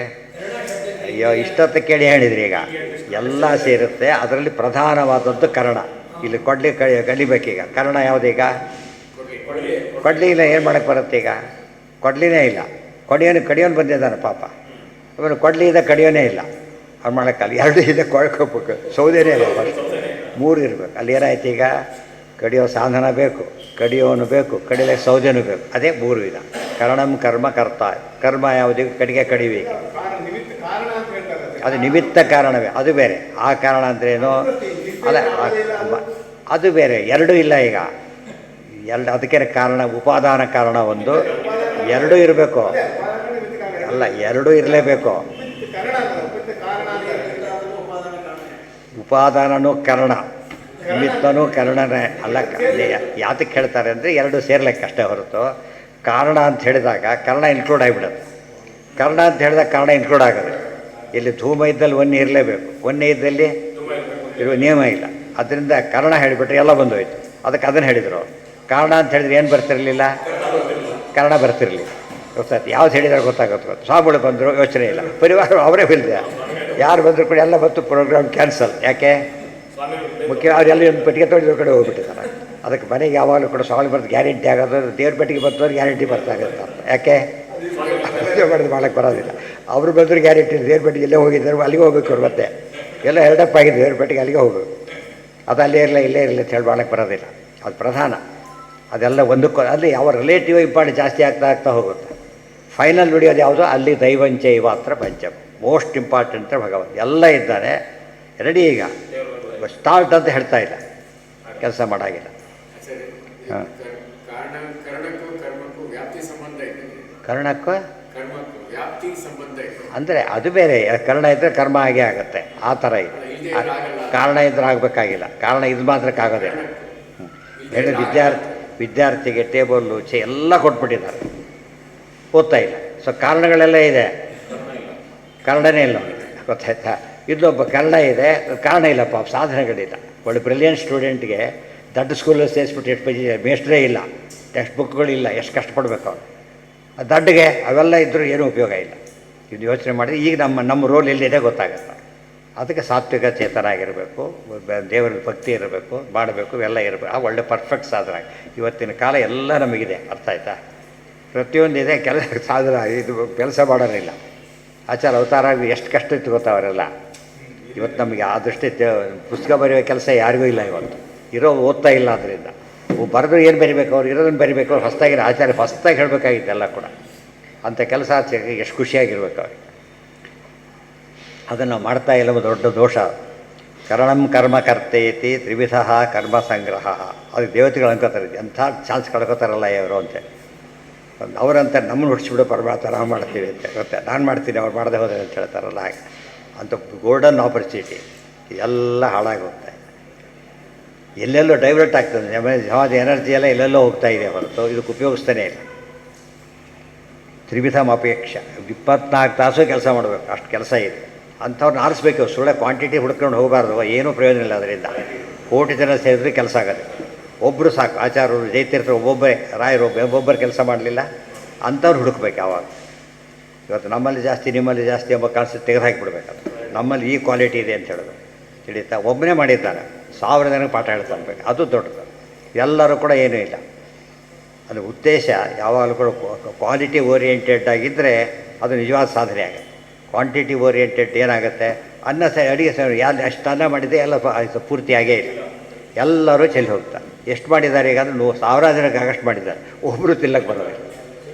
ಅಯ್ಯೋ, ಇಷ್ಟೊತ್ತು ಕೇಳಿ ಹೇಳಿದ್ರಿ. ಈಗ ಎಲ್ಲ ಸೇರುತ್ತೆ. ಅದರಲ್ಲಿ ಪ್ರಧಾನವಾದದ್ದು ಕರ್ಣ. ಇಲ್ಲಿ ಕಲಿಬೇಕೀಗ. ಕರ್ಣ ಯಾವುದೀಗ? ಕೊಡ್ಲಿ ಇಲ್ಲ, ಏನು ಮಾಡೋಕ್ಕೆ ಬರುತ್ತೆ ಈಗ? ಕೊಡ್ಲಿನೇ ಇಲ್ಲ. ಕಡಿಯೋನು ಬಂದಿದ್ದಾನೆ ಪಾಪ. ಅವನು ಕೊಡ್ಲಿ ಇದೆ, ಕಡಿಯೋನೇ ಇಲ್ಲ. ಅವ್ನು ಮಾಡೋಕ್ಕಲ್ಲ. 2 ಇದೆ, ಕೊಳ್ಕೋಬೇಕು. ಸೌದೆನೇ ಇಲ್ಲ, 3 ಇರಬೇಕು. ಅಲ್ಲಿ ಏನಾಯ್ತು ಈಗ? ಕಡಿಯೋ ಸಾಧನ ಬೇಕು, ಕಡಿಯೋನು ಬೇಕು, ಕಡಿಲಿಕ್ಕೆ ಸೌದೆನೂ ಬೇಕು. ಅದೇ 3 ವಿಧ. ಕರ್ಣಂ ಕರ್ಮ ಕರ್ತ. ಕರ್ಮ ಯಾವುದಿಗೆ? ಕಡಿಗೆ ಕಡಿಬೇಕು. ಅದು ನಿಮಿತ್ತ ಕಾರಣವೇ, ಅದು ಬೇರೆ. ಆ ಕಾರಣ ಅಂದ್ರೇನು? ಅಲ್ಲ, ಅದು ಬೇರೆ. 2 ಇಲ್ಲ ಈಗ. ಅದಕ್ಕೆ ಕಾರಣ, ಉಪಾದಾನ ಕಾರಣ ಒಂದು, 2 ಇರಬೇಕು. ಅಲ್ಲ, 2 ಇರಲೇಬೇಕು. ಉಪಾದಾನನೂ ಕರ್ಣ, ನಿಮಿತ್ತನೂ ಕರ್ಣನೇ. ಅಲ್ಲ, ಯಾತಕ್ಕೆ ಹೇಳ್ತಾರೆ ಅಂದರೆ 2 ಸೇರ್ಲಿಕ್ಕೆ ಅಷ್ಟೇ ಹೊರತು, ಕಾರಣ ಅಂತ ಹೇಳಿದಾಗ ಕರ್ಣ ಇನ್ಕ್ಲೂಡ್ ಆಗಿಬಿಡುತ್ತೆ. ಕರ್ಣ ಅಂತ ಹೇಳಿದಾಗ ಕಾರಣ ಇನ್ಕ್ಲೂಡ್ ಆಗೋದು. ಇಲ್ಲಿ ಧೂಮ ಇದ್ದಲ್ಲಿ ಒನ್ನೆ ಇರಲೇಬೇಕು, ಒನ್ನೆ ಇದ್ದಲ್ಲಿ ಇರುವ ನಿಯಮ ಇಲ್ಲ. ಅದರಿಂದ ಕರ್ಣ ಹೇಳಿಬಿಟ್ರೆ ಎಲ್ಲ ಬಂದೋಯ್ತು. ಅದಕ್ಕೆ ಅದನ್ನು ಹೇಳಿದರು. ಕಾರಣ ಅಂತ ಹೇಳಿದ್ರೆ ಏನು ಬರ್ತಿರಲಿಲ್ಲ? ಕರ್ಣ ಬರ್ತಿರಲಿಲ್ಲ. ಗೊತ್ತಾಯ್ತು? ಯಾವ್ದು ಹೇಳಿದ್ರೆ ಗೊತ್ತಾಗುತ್ತೆ. ಸ್ವಾಮಿಗಳು ಬಂದರು, ಯೋಚನೆ ಇಲ್ಲ. ಪರಿವಾರ ಅವರೇ ಬಿಲ್ದೆ, ಯಾರು ಬಂದರೂ ಕೂಡ ಎಲ್ಲ ಬಂತು, ಪ್ರೋಗ್ರಾಮ್ ಕ್ಯಾನ್ಸಲ್. ಯಾಕೆ? ಮುಖ್ಯ ಅವರೆಲ್ಲ ಒಂದು ಪೆಟ್ಟಿಗೆ ತೊಳೆದ್ರ ಕಡೆ ಹೋಗ್ಬಿಟ್ಟಿದ್ದಾರೆ. ಅದಕ್ಕೆ ಮನೆಗೆ ಯಾವಾಗಲೂ ಕೂಡ ಸ್ವಾಮಿ ಬರೋದು ಗ್ಯಾರಂಟಿ ಆಗೋದು. ದೇವ್ರ ಪೆಟ್ಟಿಗೆ ಬಂದವ್ರು ಗ್ಯಾರಂಟಿ ಬರ್ತಾಗಿರ್ತಾರೆ. ಯಾಕೆ? ಪೂಜೆ ಮಾಡೋದು ಮಾಡೋಕ್ಕೆ ಬರೋದಿಲ್ಲ. ಅವರು ಬಂದರೂ ಗ್ಯಾರಂಟಿ. ದೇವ್ರ ಪೆಟ್ಟಿಗೆ ಎಲ್ಲೇ ಹೋಗಿದ್ದಾರೆ, ಅಲ್ಲಿಗೆ ಹೋಗ್ಬೇಕು. ಅವ್ರು ಮತ್ತೆ ಎಲ್ಲ ಎರಡಪ್ಪಾಗಿದೆ, ದೇವ್ರ ಪೆಟ್ಟಿಗೆ ಅಲ್ಲಿಗೆ ಹೋಗಬೇಕು. ಅದು ಅಲ್ಲೇ ಇರಲ್ಲ, ಇಲ್ಲೇ ಇರಲಿ ಅಂತ ಹೇಳಿ ಮಾಡೋಕ್ಕೆ ಬರೋದಿಲ್ಲ. ಅದು ಪ್ರಧಾನ. ಅದೆಲ್ಲ ಒಂದಕ್ಕೂ ಅಲ್ಲಿ ಯಾವ ರಿಲೇಟಿವ್ ಇಂಪಾರ್ಟೆಂಟ್ ಜಾಸ್ತಿ ಆಗ್ತಾ ಹೋಗುತ್ತೆ. ಫೈನಲ್ ನುಡಿಯೋದು ಯಾವುದು? ಅಲ್ಲಿ ದೈವಂಚ ಇವಾತ್ರ ಪಂಚಮ. ಮೋಸ್ಟ್ ಇಂಪಾರ್ಟೆಂಟ್ ಭಗವಂತ ಎಲ್ಲ ಇದ್ದಾನೆ. ರೆಡಿ. ಈಗ ಸ್ಟಾರ್ಟ್ ಅಂತ ಹೇಳ್ತಾ ಇಲ್ಲ, ಕೆಲಸ ಮಾಡಾಗಿಲ್ಲ. ಹಾಂ, ಕರ್ಣಕ್ಕೂ ಅಂದರೆ ಅದು ಬೇರೆ. ಕರ್ಣ ಇದ್ದರೆ ಕರ್ಮ ಆಗೇ ಆಗುತ್ತೆ, ಆ ಥರ ಇದೆ. ಕಾರಣ ಇದ್ರೆ ಆಗಬೇಕಾಗಿಲ್ಲ. ಕಾರಣ ಇದು ಮಾತ್ರಕ್ಕಾಗೋದಿಲ್ಲ. ಹೇಳಿ, ವಿದ್ಯಾರ್ಥಿಗೆ ಟೇಬಲ್ಲು ಎಲ್ಲ ಕೊಟ್ಬಿಟ್ಟಿದ್ದಾರೆ, ಓದ್ತಾ ಇಲ್ಲ. ಸೊ ಕಾರಣಗಳೆಲ್ಲ ಇದೆ, ಕಾರಣನೇ ಇಲ್ಲ ಅವನಿಗೆ. ಗೊತ್ತಾಯ್ತಾ? ಇಲ್ಲೊಬ್ಬ ಕನ್ನಡ ಇದೆ, ಕಾರಣ ಇಲ್ಲ ಪಾಪ, ಸಾಧನೆಗಳಿಲ್ಲ. ಒಳ್ಳೆ ಬ್ರಿಲಿಯಂಟ್ ಸ್ಟೂಡೆಂಟ್ಗೆ ದೊಡ್ಡ ಸ್ಕೂಲಲ್ಲಿ ಸೇರಿಸ್ಬಿಟ್ಟು ಎಷ್ಟು ಮೇಸ್ಟ್ರೇ ಇಲ್ಲ, ಟೆಕ್ಸ್ಟ್ ಬುಕ್ಗಳಿಲ್ಲ, ಎಷ್ಟು ಕಷ್ಟಪಡ್ಬೇಕು ಅವನು. ದಡ್ಡಗೆ ಅವೆಲ್ಲ ಇದ್ದರೂ ಏನೂ ಉಪಯೋಗ ಇಲ್ಲ. ಇದು ಯೋಚನೆ ಮಾಡಿದ್ರೆ ಈಗ ನಮ್ಮ ರೋಲ್ ಎಲ್ಲಿದೆ ಗೊತ್ತಾಗುತ್ತೆ. ಅದಕ್ಕೆ ಸಾತ್ವಿಕ ಚೇತನ ಆಗಿರಬೇಕು, ದೇವರ ಭಕ್ತಿ ಇರಬೇಕು, ಮಾಡಬೇಕು, ಇವೆಲ್ಲ ಇರಬೇಕು. ಆ ಒಳ್ಳೆ ಪರ್ಫೆಕ್ಟ್ ಸಾಧನ. ಇವತ್ತಿನ ಕಾಲ ಎಲ್ಲ ನಮಗಿದೆ, ಅರ್ಥ ಆಯ್ತಾ? ಪ್ರತಿಯೊಂದಿದೆ, ಕೆಲಸ ಸಾಧನ ಇದು ಕೆಲಸ ಮಾಡೋರಿಲ್ಲ. ಆಚಾರ ಅವತಾರ ಎಷ್ಟು ಕಷ್ಟ ಇತ್ತು ಗೊತ್ತಾ ಅವರೆಲ್ಲ. ಇವತ್ತು ನಮಗೆ ಆದಷ್ಟು ಪುಸ್ತಕ ಬರೆಯೋ ಕೆಲಸ ಯಾರಿಗೂ ಇಲ್ಲ ಇವತ್ತು. ಇರೋ ಓದ್ತಾ ಇಲ್ಲ. ಅದರಿಂದ ಬರೆದು ಏನು ಬರಿಬೇಕು, ಅವ್ರು ಇರೋದನ್ನು ಬರಿಬೇಕು. ಅವ್ರು ಹೊಸ್ತಾಗಿರೋ ಆಚಾರ್ಯ ಹೊಸ್ತಾಗಿ ಹೇಳಬೇಕಾಗಿದ್ದೆಲ್ಲ ಕೂಡ. ಅಂಥ ಕೆಲಸ ಎಷ್ಟು ಖುಷಿಯಾಗಿರ್ಬೇಕು ಅವ್ರಿಗೆ. ಅದನ್ನು ಮಾಡ್ತಾ ಇಲ್ಲ, ದೊಡ್ಡ ದೋಷ. ಕರಣಂ ಕರ್ಮ ಕರ್ತೇತಿ ತ್ರಿವಿಧ ಕರ್ಮ ಸಂಗ್ರಹ. ಅದು ದೇವತೆಗಳು ಅನ್ಕೋತಾರೆ, ಅಂಥ ಚಾನ್ಸ್ ಕಳ್ಕೊತಾರಲ್ಲ ಇವರು ಅಂತೇಳಿ. ಅವರಂತ ನಮ್ಮನ್ನು ಹುಡ್ಸಿಬಿಡೋ ಪರಮಾತ್ಮ ನಾವು ಮಾಡ್ತೀವಿ ಅಂತ ಗೊತ್ತೆ. ನಾನು ಮಾಡ್ತೀನಿ, ಅವ್ರು ಮಾಡದೆ ಹೋದರೆ ಅಂತ ಹೇಳ್ತಾರಲ್ಲ ಹಾಗೆ. ಅಂಥ ಗೋಲ್ಡನ್ ಆಪರ್ಚುನಿಟಿ ಎಲ್ಲ ಹಾಳಾಗಿ ಹೋಗ್ತಾ ಇದೆ. ಎಲ್ಲೆಲ್ಲೋ ಡೈವರ್ಟ್ ಆಗ್ತದೆ. ಸಮಾಜ ಎನರ್ಜಿ ಎಲ್ಲ ಎಲ್ಲೆಲ್ಲೋ ಹೋಗ್ತಾ ಇದೆ ಹೊರತು ಇದಕ್ಕೆ ಉಪಯೋಗಿಸ್ತಾನೇ ಇಲ್ಲ. ತ್ರಿವಿಧಂ ಅಪೇಕ್ಷ 24 ತಾಸು ಕೆಲಸ ಮಾಡಬೇಕು, ಅಷ್ಟು ಕೆಲಸ ಇದೆ. ಅಂಥವ್ರನ್ನ ಆರಿಸ್ಬೇಕು. ಸುಳ್ಳೆ ಕ್ವಾಂಟಿಟಿ ಹುಡ್ಕೊಂಡು ಹೋಗಬಾರ್ದು, ಏನೂ ಪ್ರಯೋಜನ ಇಲ್ಲ ಅದರಿಂದ. ಕೋಟಿ ಜನ ಸೇರಿದ್ರೆ ಕೆಲಸ ಆಗೋದು. ಒಬ್ಬರು ಸಾಕು. ಆಚಾರ್ಯರು, ಜೈತೀರ್ಥರು ಒಬ್ಬೊಬ್ಬರೇ, ರಾಯರು ಒಬ್ಬೊಬ್ಬರು ಕೆಲಸ ಮಾಡಲಿಲ್ಲ. ಅಂಥವ್ರು ಹುಡುಕ್ಬೇಕು ಯಾವಾಗ. ಇವತ್ತು ನಮ್ಮಲ್ಲಿ ಜಾಸ್ತಿ ನಿಮ್ಮಲ್ಲಿ ಜಾಸ್ತಿ ಎಂಬ ಕಾನ್ಸೆಪ್ಟ್ ತೆಗೆದು ಹಾಕಿಬಿಡ್ಬೇಕು. ನಮ್ಮಲ್ಲಿ ಈ ಕ್ವಾಲಿಟಿ ಇದೆ ಅಂತ ಹೇಳೋದು ತಿಳಿತಾ. ಒಬ್ಬನೇ ಮಾಡಿದ್ದಾನೆ, 1000 ಜನಕ್ಕೆ ಪಾಠ ಹೇಳ್ತಾನೆ. ಅದು ದೊಡ್ಡದು. ಎಲ್ಲರೂ ಕೂಡ ಏನೂ ಇಲ್ಲ. ಅದು ಉದ್ದೇಶ ಯಾವಾಗಲೂ ಕೂಡ ಕ್ವಾಲಿಟಿ ಓರಿಯೆಂಟೆಡ್ ಆಗಿದ್ದರೆ ಅದು ನಿಜವಾದ ಸಾಧನೆ ಆಗುತ್ತೆ. ಕ್ವಾಂಟಿಟಿ ಓರಿಯೆಂಟೆಡ್ ಏನಾಗುತ್ತೆ, ಅನ್ನ ಅಡುಗೆ ಯಾರು ಅಷ್ಟು ಅನ್ನ ಮಾಡಿದೆ ಎಲ್ಲ ಪೂರ್ತಿಯಾಗೇ ಇಲ್ಲ. ಎಲ್ಲರೂ ಚೆಲ್ಲಿ ಹೋಗ್ತಾರೆ. ಎಷ್ಟು ಮಾಡಿದ್ದಾರೆ ಈಗ ಅಂದರೆ 1000 ಜನಕ್ಕೆ ಆಗಷ್ಟು ಮಾಡಿದ್ದಾರೆ. ಒಬ್ಬರು ತಿನ್ನಕ್ಕೆ ಬರೋದಿಲ್ಲ.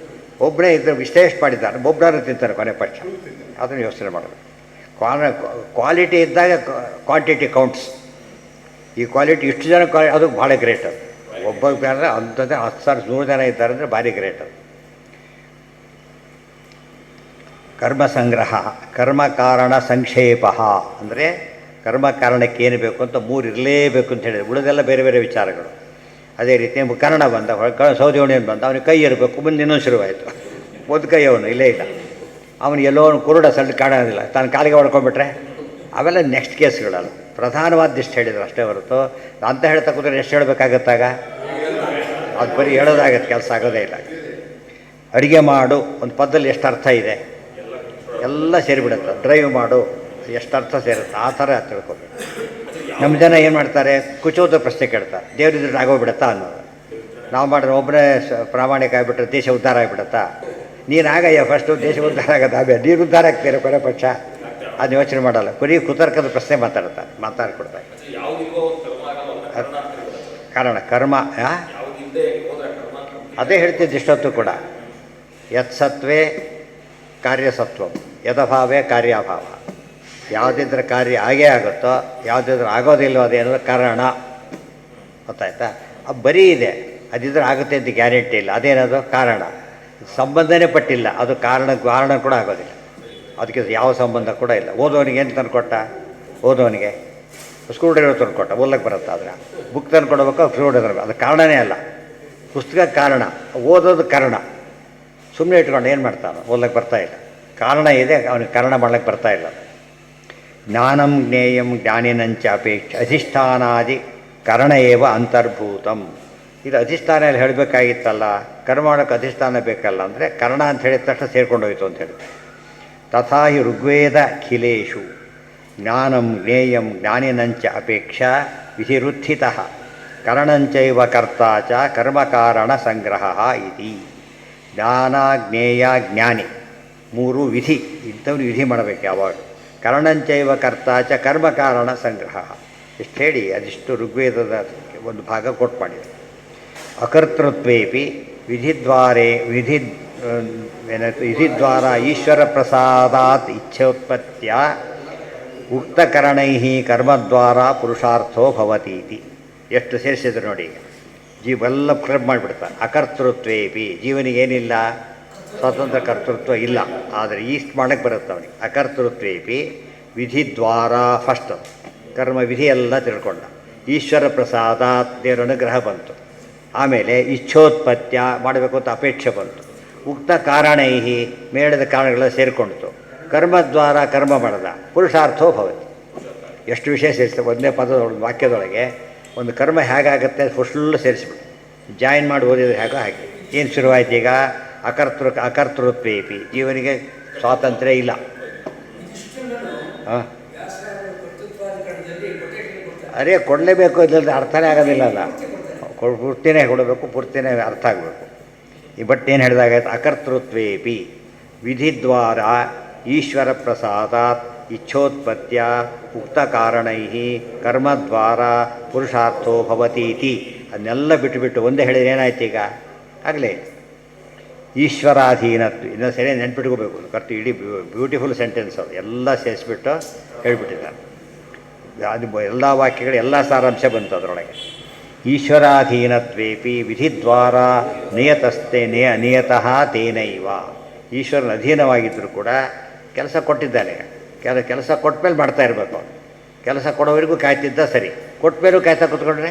ಒಬ್ಬರೇ ಇದ್ದರೆ ಇಷ್ಟೇ ಮಾಡಿದ್ದಾರೆ, ಒಬ್ಬರನ್ನು ತಿಂತಾರೆ ಕೊನೆ ಪಕ್ಷ. ಅದನ್ನು ಯೋಚನೆ ಮಾಡಬೇಕು. ಕ್ವಾಲಿಟಿ ಇದ್ದಾಗ ಕ್ವಾಂಟಿಟಿ ಕೌಂಟ್ಸ್. ಈ ಕ್ವಾಲಿಟಿ ಇಷ್ಟು ಜನ ಅದು ಭಾಳ ಗ್ರೇಟ್. ಅದು ಒಬ್ಬ ಅಂದರೆ ಅಂಥದ್ದೇ 10,000 100 ಜನ ಇದ್ದಾರೆ ಅಂದರೆ ಭಾರಿ ಗ್ರೇಟ್. ಅದು ಕರ್ಮ ಸಂಗ್ರಹ, ಕರ್ಮ ಕಾರಣ ಸಂಕ್ಷೇಪ. ಅಂದರೆ ಕರ್ಮ ಕಾರಣಕ್ಕೆ ಏನು ಬೇಕು ಅಂತ 3 ಇರಲೇಬೇಕು ಅಂತ ಹೇಳಿದ್ರು. ಉಳಿದೆಲ್ಲ ಬೇರೆ ಬೇರೆ ವಿಚಾರಗಳು. ಅದೇ ರೀತಿ ಕನ್ನಡ ಬಂದ, ಸೌದಿವಣಿಯನ್ನು ಬಂದ, ಅವನಿಗೆ ಕೈ ಇರಬೇಕು. ಮುಂದೆ ಇನ್ನೊಂದು ಶುರುವಾಯಿತು. ಒಂದು ಕೈ ಅವನು ಇಲ್ಲೇ ಇಲ್ಲ. ಅವನು ಎಲ್ಲೋ ಕುರುಡ ಸಣ್ಣ ಕಾಣೋದಿಲ್ಲ, ತಾನು ಕಾಲಿಗೆ ಹೊಡ್ಕೊಂಡ್ಬಿಟ್ರೆ ಅವೆಲ್ಲ ನೆಕ್ಸ್ಟ್ ಕೇಸ್ಗಳಲ್ಲ. ಪ್ರಧಾನವಾದ ಇಷ್ಟು ಹೇಳಿದ್ರು ಅಷ್ಟೇ ಹೊರತು ಅಂತ ಹೇಳ್ತಾ ಕೂತ್ರೆ ಎಷ್ಟು ಹೇಳಬೇಕಾಗತ್ತಾಗ. ಅದು ಬರೀ ಹೇಳೋದಾಗತ್ತೆ, ಕೆಲಸ ಆಗೋದೇ ಇಲ್ಲ. ಅಡುಗೆ ಮಾಡು ಒಂದು ಪದದಲ್ಲಿ ಎಷ್ಟು ಅರ್ಥ ಇದೆ, ಎಲ್ಲ ಸೇರಿಬಿಡುತ್ತೆ. ಡ್ರೈವ್ ಮಾಡು ಎಷ್ಟು ಅರ್ಥ ಸೇರುತ್ತೆ. ಆ ಥರ ತಿಳ್ಕೊಬೇಕು. ನಮ್ಮ ಜನ ಏನು ಮಾಡ್ತಾರೆ, ಕುಚೋದ ಪ್ರಶ್ನೆ ಕೇಳ್ತಾರೆ, ದೇವ್ರಿದ್ರೆ ಆಗೋಗ್ಬಿಡತ್ತಾ ಅನ್ನೋದು. ನಾವು ಮಾಡಿದ್ರೆ ಒಬ್ಬನೇ ಪ್ರಾಮಾಣಿಕ ಆಗಿಬಿಟ್ರೆ ದೇಶ ಉದ್ಧಾರ ಆಗಿಬಿಡತ್ತಾ. ನೀನು ಆಗಯ್ಯ ಫಸ್ಟು, ದೇಶ ಉದ್ಧಾರ ಆಗೋದು ಆಮೇಲೆ ನೀರು ಉದ್ಧಾರ ಆಗ್ತೀರ ಕೊನೆ ಪಕ್ಷ. ಅದು ಯೋಚನೆ ಮಾಡಲ್ಲ. ಬರೀ ಕುತರ್ಕದ ಪ್ರಶ್ನೆ ಮಾತಾಡ್ಕೊಡ್ತಾರೆ. ಕಾರಣ ಕರ್ಮ ಅದೇ ಹೇಳ್ತಿದ್ದು ಇಷ್ಟೊತ್ತು ಕೂಡ. ಯತ್ಸತ್ವೇ ಕಾರ್ಯಸತ್ವ, ಯದಭಾವೇ ಕಾರ್ಯಾಭಾವ. ಯಾವುದಿದ್ರೆ ಕಾರ್ಯ ಆಗೇ ಆಗುತ್ತೋ, ಯಾವುದಿದ್ರೆ ಆಗೋದಿಲ್ಲೋ ಅದೇನೋ ಕಾರಣ. ಗೊತ್ತಾಯ್ತಾ? ಅದು ಬರೀ ಇದೆ, ಅದಿದ್ರೆ ಆಗುತ್ತೆ ಅಂತ ಗ್ಯಾರಂಟಿ ಇಲ್ಲ. ಅದೇನದು ಕಾರಣ. ಸಂಬಂಧನೇ ಪಟ್ಟಿಲ್ಲ, ಅದು ಕಾರಣ ಕೂಡ ಆಗೋದಿಲ್ಲ. ಅದಕ್ಕೆ ಯಾವ ಸಂಬಂಧ ಕೂಡ ಇಲ್ಲ. ಓದೋನಿಗೆ ಏನು ತಂದುಕೊಟ್ಟ, ಓದೋನಿಗೆ ಸ್ಕ್ರೂ ಡ್ರೈವರ್ ತಂದುಕೊಟ್ಟ, ಓದಕ್ಕೆ ಬರುತ್ತೆ. ಆದರೆ ಬುಕ್ ತಂದುಕೊಡ್ಬೇಕು, ಸ್ಕ್ರೂ ಡ್ರೈವರ್, ಅದು ಕಾರಣನೇ ಅಲ್ಲ. ಪುಸ್ತಕ ಕಾರಣ, ಓದೋದು ಕಾರಣ. ಸುಮ್ಮನೆ ಇಟ್ಕೊಂಡು ಏನು ಮಾಡ್ತಾನೆ, ಓದಕ್ಕೆ ಬರ್ತಾಯಿಲ್ಲ. ಕಾರಣ ಇದೆ, ಅವನಿಗೆ ಕಾರಣ ಮಾಡ್ಲಿಕ್ಕೆ ಬರ್ತಾಯಿಲ್ಲ. ಜ್ಞಾನಂ ಜ್ಞೇಯಂ ಜ್ಞಾನಿನಂಚ ಅಪೇಕ್ಷ ಅಧಿಷ್ಠಾನಾದಿ ಕರಣ ಏವ ಅಂತರ್ಭೂತಂ. ಇದು ಅಧಿಷ್ಠಾನ ಎಲ್ಲ ಹೇಳಬೇಕಾಗಿತ್ತಲ್ಲ, ಕರ್ಮ ಮಾಡೋಕ್ಕೆ ಅಧಿಷ್ಠಾನ ಬೇಕಲ್ಲ. ಅಂದರೆ ಕರ್ಣ ಅಂತ ಹೇಳಿದ ತಕ್ಷಣ ಸೇರ್ಕೊಂಡೋಯ್ತು ಅಂತ ಹೇಳಿ. ತಥಾ ಹಿ ಋಗ್ವೇದ ಖಿಲೇಶು ಜ್ಞಾನಂ ಜ್ಞೇಯಂ ಜ್ಞಾನಿನಂಚ ಅಪೇಕ್ಷ ವಿಧಿರುತ್ಥಿತಃ ಕರಣಂಚೈವ ಕರ್ತಾ ಚ ಕರ್ಮಕಾರಣ ಸಂಗ್ರಹ ಇತಿ. ಜ್ಞಾನ ಜ್ಞೇಯ ಜ್ಞಾನಿ 3 ವಿಧಿ. ಇಂಥವ್ರು ವಿಧಿ ಮಾಡಬೇಕು ಯಾವಾಗ. ಕರಣಂಚೈವ ಕರ್ತಾ ಚ ಕರ್ಮಕಾರಣ ಸಂಗ್ರಹ ಇಷ್ಟು ಹೇಳಿ ಅದಿಷ್ಟು ಋಗ್ವೇದದ ಒಂದು ಭಾಗ ಕೊಟ್ಟು ಮಾಡಿದರು. ಅಕರ್ತೃತ್ವೇಪಿ ವಿಧಿದ್ವಾರ ಈಶ್ವರ ಪ್ರಸಾದಾತ್ ಇಚ್ಛೋತ್ಪತ್ತಿಯ ಉಕ್ತಕರಣೈ ಕರ್ಮದ್ವಾರ ಪುರುಷಾರ್ಥೋ ಭವತೀತಿ. ಎಷ್ಟು ಸೇರಿಸಿದ್ರು ನೋಡಿ. ಜೀವೆಲ್ಲ ಕ್ಲಬ್ ಮಾಡಿಬಿಡ್ತಾರೆ. ಅಕರ್ತೃತ್ವೇಪಿ, ಜೀವನಿಗೇನಿಲ್ಲ, ಸ್ವತಂತ್ರ ಕರ್ತೃತ್ವ ಇಲ್ಲ. ಆದರೆ ಈಸ್ಟ್ ಮಾಡಕ್ಕೆ ಬರುತ್ತೆ ಅವನಿಗೆ. ಅಕರ್ತೃತ್ವೇಪಿ ವಿಧಿದ್ವಾರ ಫಸ್ಟ್ ಕರ್ಮ ವಿಧಿ ಎಲ್ಲ ತಿಳ್ಕೊಂಡ. ಈಶ್ವರ ಪ್ರಸಾದ, ದೇವರ ಅನುಗ್ರಹ ಬಂತು. ಆಮೇಲೆ ಇಚ್ಛೋತ್ಪತ್ಯ ಮಾಡಬೇಕು ಅಂತ ಅಪೇಕ್ಷೆ ಬಂತು. ಉಕ್ತ ಕಾರಣೈಹಿ ಮೇಳದ ಕಾರಣಗಳೆಲ್ಲ ಸೇರಿಕೊಂಡಿತು. ಕರ್ಮದ್ವಾರ ಕರ್ಮ ಮಾಡದ ಪುರುಷಾರ್ಥೋ ಭವತಿ. ಎಷ್ಟು ವಿಷಯ ಸೇರಿಸ್ತದೆ ಒಂದೇ ಪದದೊಳಗೆ, ವಾಕ್ಯದೊಳಗೆ. ಒಂದು ಕರ್ಮ ಹೇಗಾಗುತ್ತೆ ಫುಲ್ಲು ಸೇರಿಸ್ಬಿಟ್ಟು ಜಾಯಿನ್ ಮಾಡಿ ಓದಿದ್ರೆ ಹೇಗೋ ಹಾಗೆ. ಏನು ಶುರುವಾಯ್ತು ಈಗ? ಅಕರ್ತೃತ್ವೇಪಿ, ಜೀವನಿಗೆ ಸ್ವಾತಂತ್ರ್ಯ ಇಲ್ಲ. ಹಾಂ ಅರೇ ಕೊಡಲೇಬೇಕು ಇಲ್ಲದ ಅರ್ಥನೇ ಆಗೋದಿಲ್ಲ ಅಲ್ಲ. ಪೂರ್ತಿನೇ ಕೊಡಬೇಕು, ಪೂರ್ತಿನೇ ಅರ್ಥ ಆಗಬೇಕು. ಈ ಬಟ್ ಏನು ಹೇಳಿದಾಗಾಯ್ತು, ಅಕರ್ತೃತ್ವೇಪಿ ವಿಧಿದ್ವಾರ ಈಶ್ವರ ಪ್ರಸಾದಾತ್ ಇಚ್ಛೋತ್ಪತ್ಯ ಉಕ್ತ ಕಾರಣೈ ಕರ್ಮದ್ವಾರ ಪುರುಷಾರ್ಥೋ ಭವತೀತಿ. ಅದನ್ನೆಲ್ಲ ಬಿಟ್ಟುಬಿಟ್ಟು ಒಂದೇ ಹೇಳಿದ್ರೆ ಏನಾಯ್ತು ಈಗ ಆಗಲೇ ಈಶ್ವರಾಧೀನತ್ವ. ಇನ್ನೂ ಸರಿ ನೆನ್ಪಿಟ್ಕೋಬೇಕು, ಕರ್ತು ಇಡೀ ಬ್ಯೂಟಿಫುಲ್ ಸೆಂಟೆನ್ಸ್ ಅದು ಎಲ್ಲ ಸೇರಿಸ್ಬಿಟ್ಟು ಹೇಳ್ಬಿಟ್ಟಿದ್ದಾರೆ. ಅದು ಎಲ್ಲ ವಾಕ್ಯಗಳು ಎಲ್ಲ ಸಾರಾಂಶ ಬಂತು ಅದರೊಳಗೆ. ಈಶ್ವರಾಧೀನತ್ವೇಪಿ ವಿಧಿದ್ವಾರ ನಿಯತಸ್ಥೆ ನಿಯತಃ ತೇನೈವ. ಈಶ್ವರನ ಅಧೀನವಾಗಿದ್ದರೂ ಕೂಡ ಕೆಲಸ ಕೊಟ್ಟಿದ್ದಾನೆ. ಕೆಲಸ ಕೊಟ್ಟ ಮೇಲೆ ಮಾಡ್ತಾ ಇರಬೇಕು ಅವನು. ಕೆಲಸ ಕೊಡೋವರೆಗೂ ಕಾಯ್ತಿದ್ದ ಸರಿ, ಕೊಟ್ಟ ಮೇಲೂ ಕಾಯ್ತಾ ಕೂತ್ಕೊಂಡ್ರೆ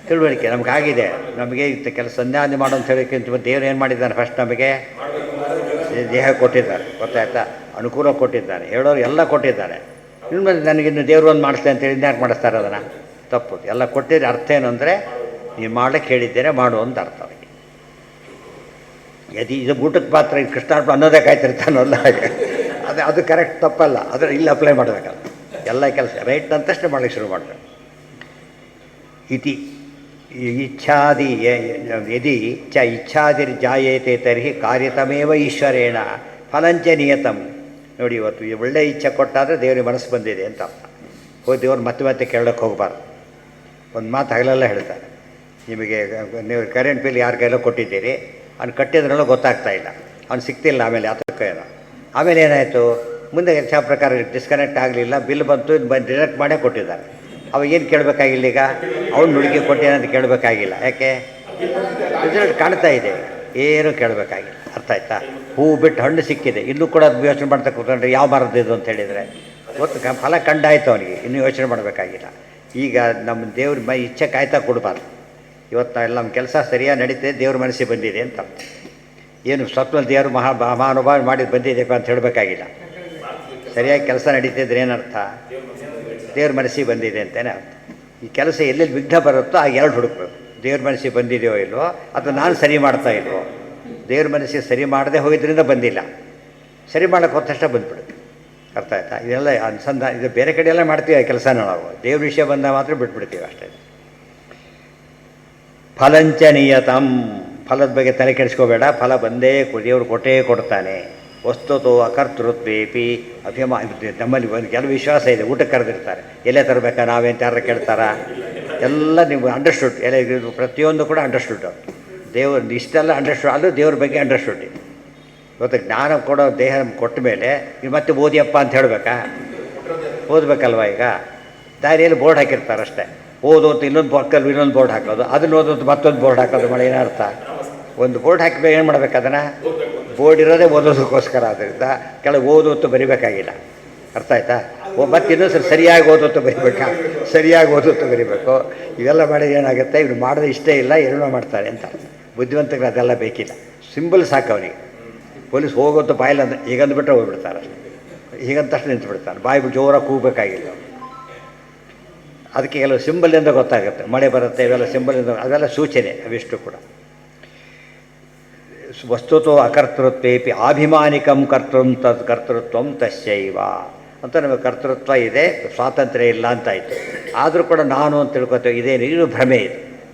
ತಿಳುವಳಿಕೆ ನಮಗಾಗಿದೆ. ನಮಗೆ ಕೆಲಸ ಸಂಧ್ಯಾವಂದನೆ ಮಾಡೋ ಅಂತ ಹೇಳೋಕ್ಕಿಂತ ದೇವರು ಏನು ಮಾಡಿದ್ದಾನೆ, ಫಸ್ಟ್ ನಮಗೆ ದೇಹ ಕೊಟ್ಟಿದ್ದಾರೆ, ಗೊತ್ತಾಯ್ತಾ, ಅನುಕೂಲ ಕೊಟ್ಟಿದ್ದಾನೆ, ಹೇಳೋರು ಎಲ್ಲ ಕೊಟ್ಟಿದ್ದಾನೆ. ಇನ್ನು ನನಗಿನ್ನು ದೇವರು ಒಂದು ಮಾಡಿಸ್ತೆ ಅಂತೇಳಿ ಇನ್ಯಾಕೆ ಮಾಡಿಸ್ತಾರೆ ಅದನ್ನು? ತಪ್ಪು. ಎಲ್ಲ ಕೊಟ್ಟಿದ್ರೆ ಅರ್ಥ ಏನು ಅಂದರೆ ನೀನು ಮಾಡಕ್ಕೆ ಹೇಳಿದ್ದೇನೆ ಮಾಡು ಅಂತ ಅರ್ಥ. ಅದಕ್ಕೆ ಇದು ಊಟಕ್ಕೆ ಪಾತ್ರ ಇದು ಕೃಷ್ಣಾರ್ಪಣೆ ಅನ್ನೋದೇ ಕಾಯ್ತಿರ್ತಾನಲ್ಲ ಹಾಗೆ ಅದು ಕರೆಕ್ಟ್ ತಪ್ಪಲ್ಲ. ಆದರೆ ಇಲ್ಲಿ ಅಪ್ಲೈ ಮಾಡಬೇಕಲ್ಲ. ಎಲ್ಲ ಕೆಲಸ ರೈಟ್ ಅಂತಷ್ಟೇ ಮಾಡಲಿಕ್ಕೆ ಶುರು ಮಾಡಬೇಕು. ಇತಿ ಇಚ್ಛಾದಿ ಯದಿ ಚ ಇಚ್ಛಾದಿರ್ಜಾಯೇತೆ ತರ್ಹಿ ಕಾರ್ಯತಮೇವ ಈಶ್ವರೇಣ ಫಲಂಚ ನಿಯತಂ. ನೋಡಿ, ಇವತ್ತು ಒಳ್ಳೆ ಇಚ್ಛೆ ಕೊಟ್ಟಾದರೆ ದೇವರಿಗೆ ಮನಸ್ಸು ಬಂದಿದೆ ಅಂತ ಅರ್ಥ. ಹೋಗಿ ದೇವ್ರು ಮತ್ತೆ ಮತ್ತೆ ಕೇಳೋಕ್ಕೆ ಹೋಗಬಾರ್ದು. ಒಂದು ಮಾತು ಹಗಲೆಲ್ಲ ಹೇಳ್ತಾರೆ, ನಿಮಗೆ ನೀವು ಕರೆಂಟ್ ಬಿಲ್ ಯಾರ ಕೈಲೋ ಕೊಟ್ಟಿದ್ದೀರಿ, ಅವ್ನು ಕಟ್ಟಿದ್ರಲ್ಲೂ ಗೊತ್ತಾಗ್ತಾ ಇಲ್ಲ, ಅವ್ನು ಸಿಗ್ತಿಲ್ಲ, ಆಮೇಲೆ ಅದಕ್ಕೇನೋ ಆಮೇಲೆ ಏನಾಯಿತು, ಮುಂದೆ ಹೆಚ್ಚಾ ಪ್ರಕಾರ ಡಿಸ್ಕನೆಕ್ಟ್ ಆಗಲಿಲ್ಲ, ಬಿಲ್ ಬಂತು, ಡಿರೆಕ್ಟ್ ಮಾಡೇ ಕೊಟ್ಟಿದ್ದಾರೆ. ಅವಾಗ ಏನು ಕೇಳಬೇಕಾಗಿಲ್ಲ, ಈಗ ಅವ್ನು ನುಡುಗಿ ಕೊಟ್ಟೇನಂತ ಕೇಳಬೇಕಾಗಿಲ್ಲ. ಯಾಕೆ ರಿಸಲ್ಟ್ ಕಾಣ್ತಾ ಇದೆ, ಏನೂ ಕೇಳಬೇಕಾಗಿಲ್ಲ. ಅರ್ಥ ಆಯ್ತಾ? ಹೂವು ಬಿಟ್ಟು ಹಣ್ಣು ಸಿಕ್ಕಿದೆ, ಇನ್ನೂ ಕೂಡ ಅದು ಯೋಚನೆ ಮಾಡ್ತಾ ಕೂತ್ಕೊಂಡ್ರೆ ಯಾವ ಮರದ್ದು ಅಂತ ಹೇಳಿದರೆ ಗೊತ್ತು, ಫಲ ಕಂಡಾಯ್ತು ಅವನಿಗೆ, ಇನ್ನೂ ಯೋಚನೆ ಮಾಡಬೇಕಾಗಿಲ್ಲ. ಈಗ ನಮ್ಮ ದೇವ್ರ ಇಚ್ಛೆ ಕಾಯ್ತಾ ಕೊಡಬಾರ್ದು. ಇವತ್ತು ನಾವೆಲ್ಲ ನಮ್ಮ ಕೆಲಸ ಸರಿಯಾಗಿ ನಡೀತಿದೆ, ದೇವ್ರ ಮನಸ್ಸಿಗೆ ಬಂದಿದೆ ಅಂತ. ಏನು ಸ್ವಪ್ನಲ್ಲಿ ದೇವರು ಮಹಾನುಭಾವ ಮಾಡಿ ಬಂದಿದೆಪ್ಪ ಅಂತ ಹೇಳಬೇಕಾಗಿಲ್ಲ. ಸರಿಯಾಗಿ ಕೆಲಸ ನಡೀತಿದ್ರೆ ಏನರ್ಥ, ದೇವ್ರ ಮನಸ್ಸಿಗೆ ಬಂದಿದೆ ಅಂತಲೇ ಅರ್ಥ. ಈ ಕೆಲಸ ಎಲ್ಲೆಲ್ಲಿ ವಿಘ್ನ ಬರುತ್ತೋ ಆಗ ಎರಡು ಹುಡುಕ್ಬೇಕು. ದೇವ್ರ ಮನಸ್ಸಿಗೆ ಬಂದಿದೆಯೋ ಇಲ್ವೋ, ಅಥವಾ ನಾನು ಸರಿ ಮಾಡ್ತಾ ಇಲ್ವೋ. ದೇವ್ರ ಮನಸ್ಸಿಗೆ ಸರಿ ಮಾಡದೆ ಹೋಗಿದ್ದರಿಂದ ಬಂದಿಲ್ಲ, ಸರಿ ಮಾಡೋಕ್ಕೆ ಹೋದ ತಕ್ಷಣ ಬಂದುಬಿಡುತ್ತೆ. ಅರ್ಥ ಆಯ್ತಾ? ಇದೆಲ್ಲ ಅನುಸಂಧಾನ, ಇದು ಬೇರೆ ಕಡೆ ಎಲ್ಲ ಮಾಡ್ತೀವಿ ಕೆಲಸನ ನಾವು, ದೇವ್ರ ವಿಷಯ ಬಂದಾಗ ಮಾತ್ರ ಬಿಟ್ಬಿಡ್ತೀವಿ ಅಷ್ಟೇ. ಫಲಂಚ ನಿಯತಂ. ಫಲದ ಬಗ್ಗೆ ತಲೆ ಕೆಡಿಸ್ಕೋಬೇಡ, ಫಲ ಬಂದೇ ದೇವರು ಕೊಟ್ಟೇ ಕೊಡ್ತಾನೆ. ವಸ್ತುತೋ ಅಕರ್ತೃತ್ವೇಪಿ ನಮ್ಮಲ್ಲಿ ಒಂದು ಕೆಲವು ವಿಶ್ವಾಸ ಇದೆ. ಊಟಕ್ಕೆ ಕರೆದಿರ್ತಾರೆ, ಎಲೆ ತರಬೇಕಾ ನಾವೇಂತ ಯಾರು ಕೇಳ್ತಾರ, ಎಲ್ಲ ನೀವು ಅಂಡರ್ಸ್ಟುಡ್, ಎಲೆ ಪ್ರತಿಯೊಂದು ಕೂಡ ಅಂಡರ್ಸ್ಟುಡ್. ದೇವ್ರ ಇಷ್ಟೆಲ್ಲ ಅಂಡರ್ಸ್ಟುಡ್, ಅಲ್ಲೂ ದೇವ್ರ ಬಗ್ಗೆ ಅಂಡರ್ಸ್ಟುಡ್ ಇದೆ. ಇವತ್ತು ಜ್ಞಾನ ಕೊಡೋ ದೇಹ ಕೊಟ್ಟ ಮೇಲೆ ನೀವು ಮತ್ತೆ ಓದಿಯಪ್ಪ ಅಂತ ಹೇಳಬೇಕಾ? ಓದಬೇಕಲ್ವ? ಈಗ ದಾರಿಯಲ್ಲಿ ಬೋರ್ಡ್ ಹಾಕಿರ್ತಾರೆ ಅಷ್ಟೇ, ಓದೋದು ಇನ್ನೊಂದು ಪಕ್ಕಲ್ಲಿ ಇನ್ನೊಂದು ಬೋರ್ಡ್ ಹಾಕೋದು, ಅದನ್ನು ಓದೋದು ಮತ್ತೊಂದು ಬೋರ್ಡ್ ಹಾಕೋದು ಮಾಡಿ ಏನರ್ಥ? ಒಂದು ಬೋರ್ಡ್ ಹಾಕಿದಾಗ ಏನು ಮಾಡ್ಬೇಕು, ಅದನ್ನು ಬೋರ್ಡ್ ಇರೋದೇ ಓದೋದಕ್ಕೋಸ್ಕರ. ಆದ್ದರಿಂದ ಕೆಳಗೆ ಓದೋತ್ತು ಬರಿಬೇಕಾಗಿಲ್ಲ. ಅರ್ಥ ಆಯ್ತಾ? ಮತ್ತೆ ಇನ್ನೊಂದು ಸರಿಯಾಗಿ ಓದೋತ್ತು ಬರಿಬೇಕಾ, ಸರಿಯಾಗಿ ಓದೋತ್ತು ಬರಿಬೇಕು. ಇವೆಲ್ಲ ಮಾಡಿದ್ರೆ ಏನಾಗುತ್ತೆ, ಇವ್ರು ಮಾಡೋದು ಇಷ್ಟೇ ಇಲ್ಲ, ಏನೋ ಮಾಡ್ತಾರೆ ಅಂತ. ಬುದ್ಧಿವಂತರಿಗೆ ಅದೆಲ್ಲ ಬೇಕಿಲ್ಲ, ಸಿಂಬಲ್ ಸಾಕು ಅವನಿಗೆ. ಪೊಲೀಸ್ ಹೋಗೋದು ಬಾಯಿಲ್ಲ ಅಂದ್ರೆ ಹೀಗಂದ್ಬಿಟ್ರೆ ಹೋಗ್ಬಿಡ್ತಾರೆ ಅಷ್ಟೇ, ಹೀಗಂತಷ್ಟು ನಿಂತು ಬಿಡ್ತಾನೆ, ಬಾಯಿ ಜೋರಾಗಿ ಕೂಗಬೇಕಾಗಿಲ್ಲ. ಅದಕ್ಕೆ ಕೆಲವು ಸಿಂಬಲಿಂದ ಗೊತ್ತಾಗುತ್ತೆ, ಮಳೆ ಬರುತ್ತೆ, ಇವೆಲ್ಲ ಸಿಂಬಲಿಂದ, ಅವೆಲ್ಲ ಸೂಚನೆ ಅವಿಷ್ಟು ಕೂಡ. ವಸ್ತುತೋ ಅಕರ್ತೃತ್ವೇಪಿ ಆಭಿಮಾನಿಕಂ ಕರ್ತೃತ್ವಂ ತಸ್ಯೈವ ಅಂತ. ನಮಗೆ ಕರ್ತೃತ್ವ ಇದೆ, ಸ್ವಾತಂತ್ರ್ಯ ಇಲ್ಲ ಅಂತಾಯಿತು. ಆದರೂ ಕೂಡ ನಾನು ಅಂತ ತಿಳ್ಕೊತೇವೆ, ಇದೇನು ಇದು ಭ್ರಮೆ,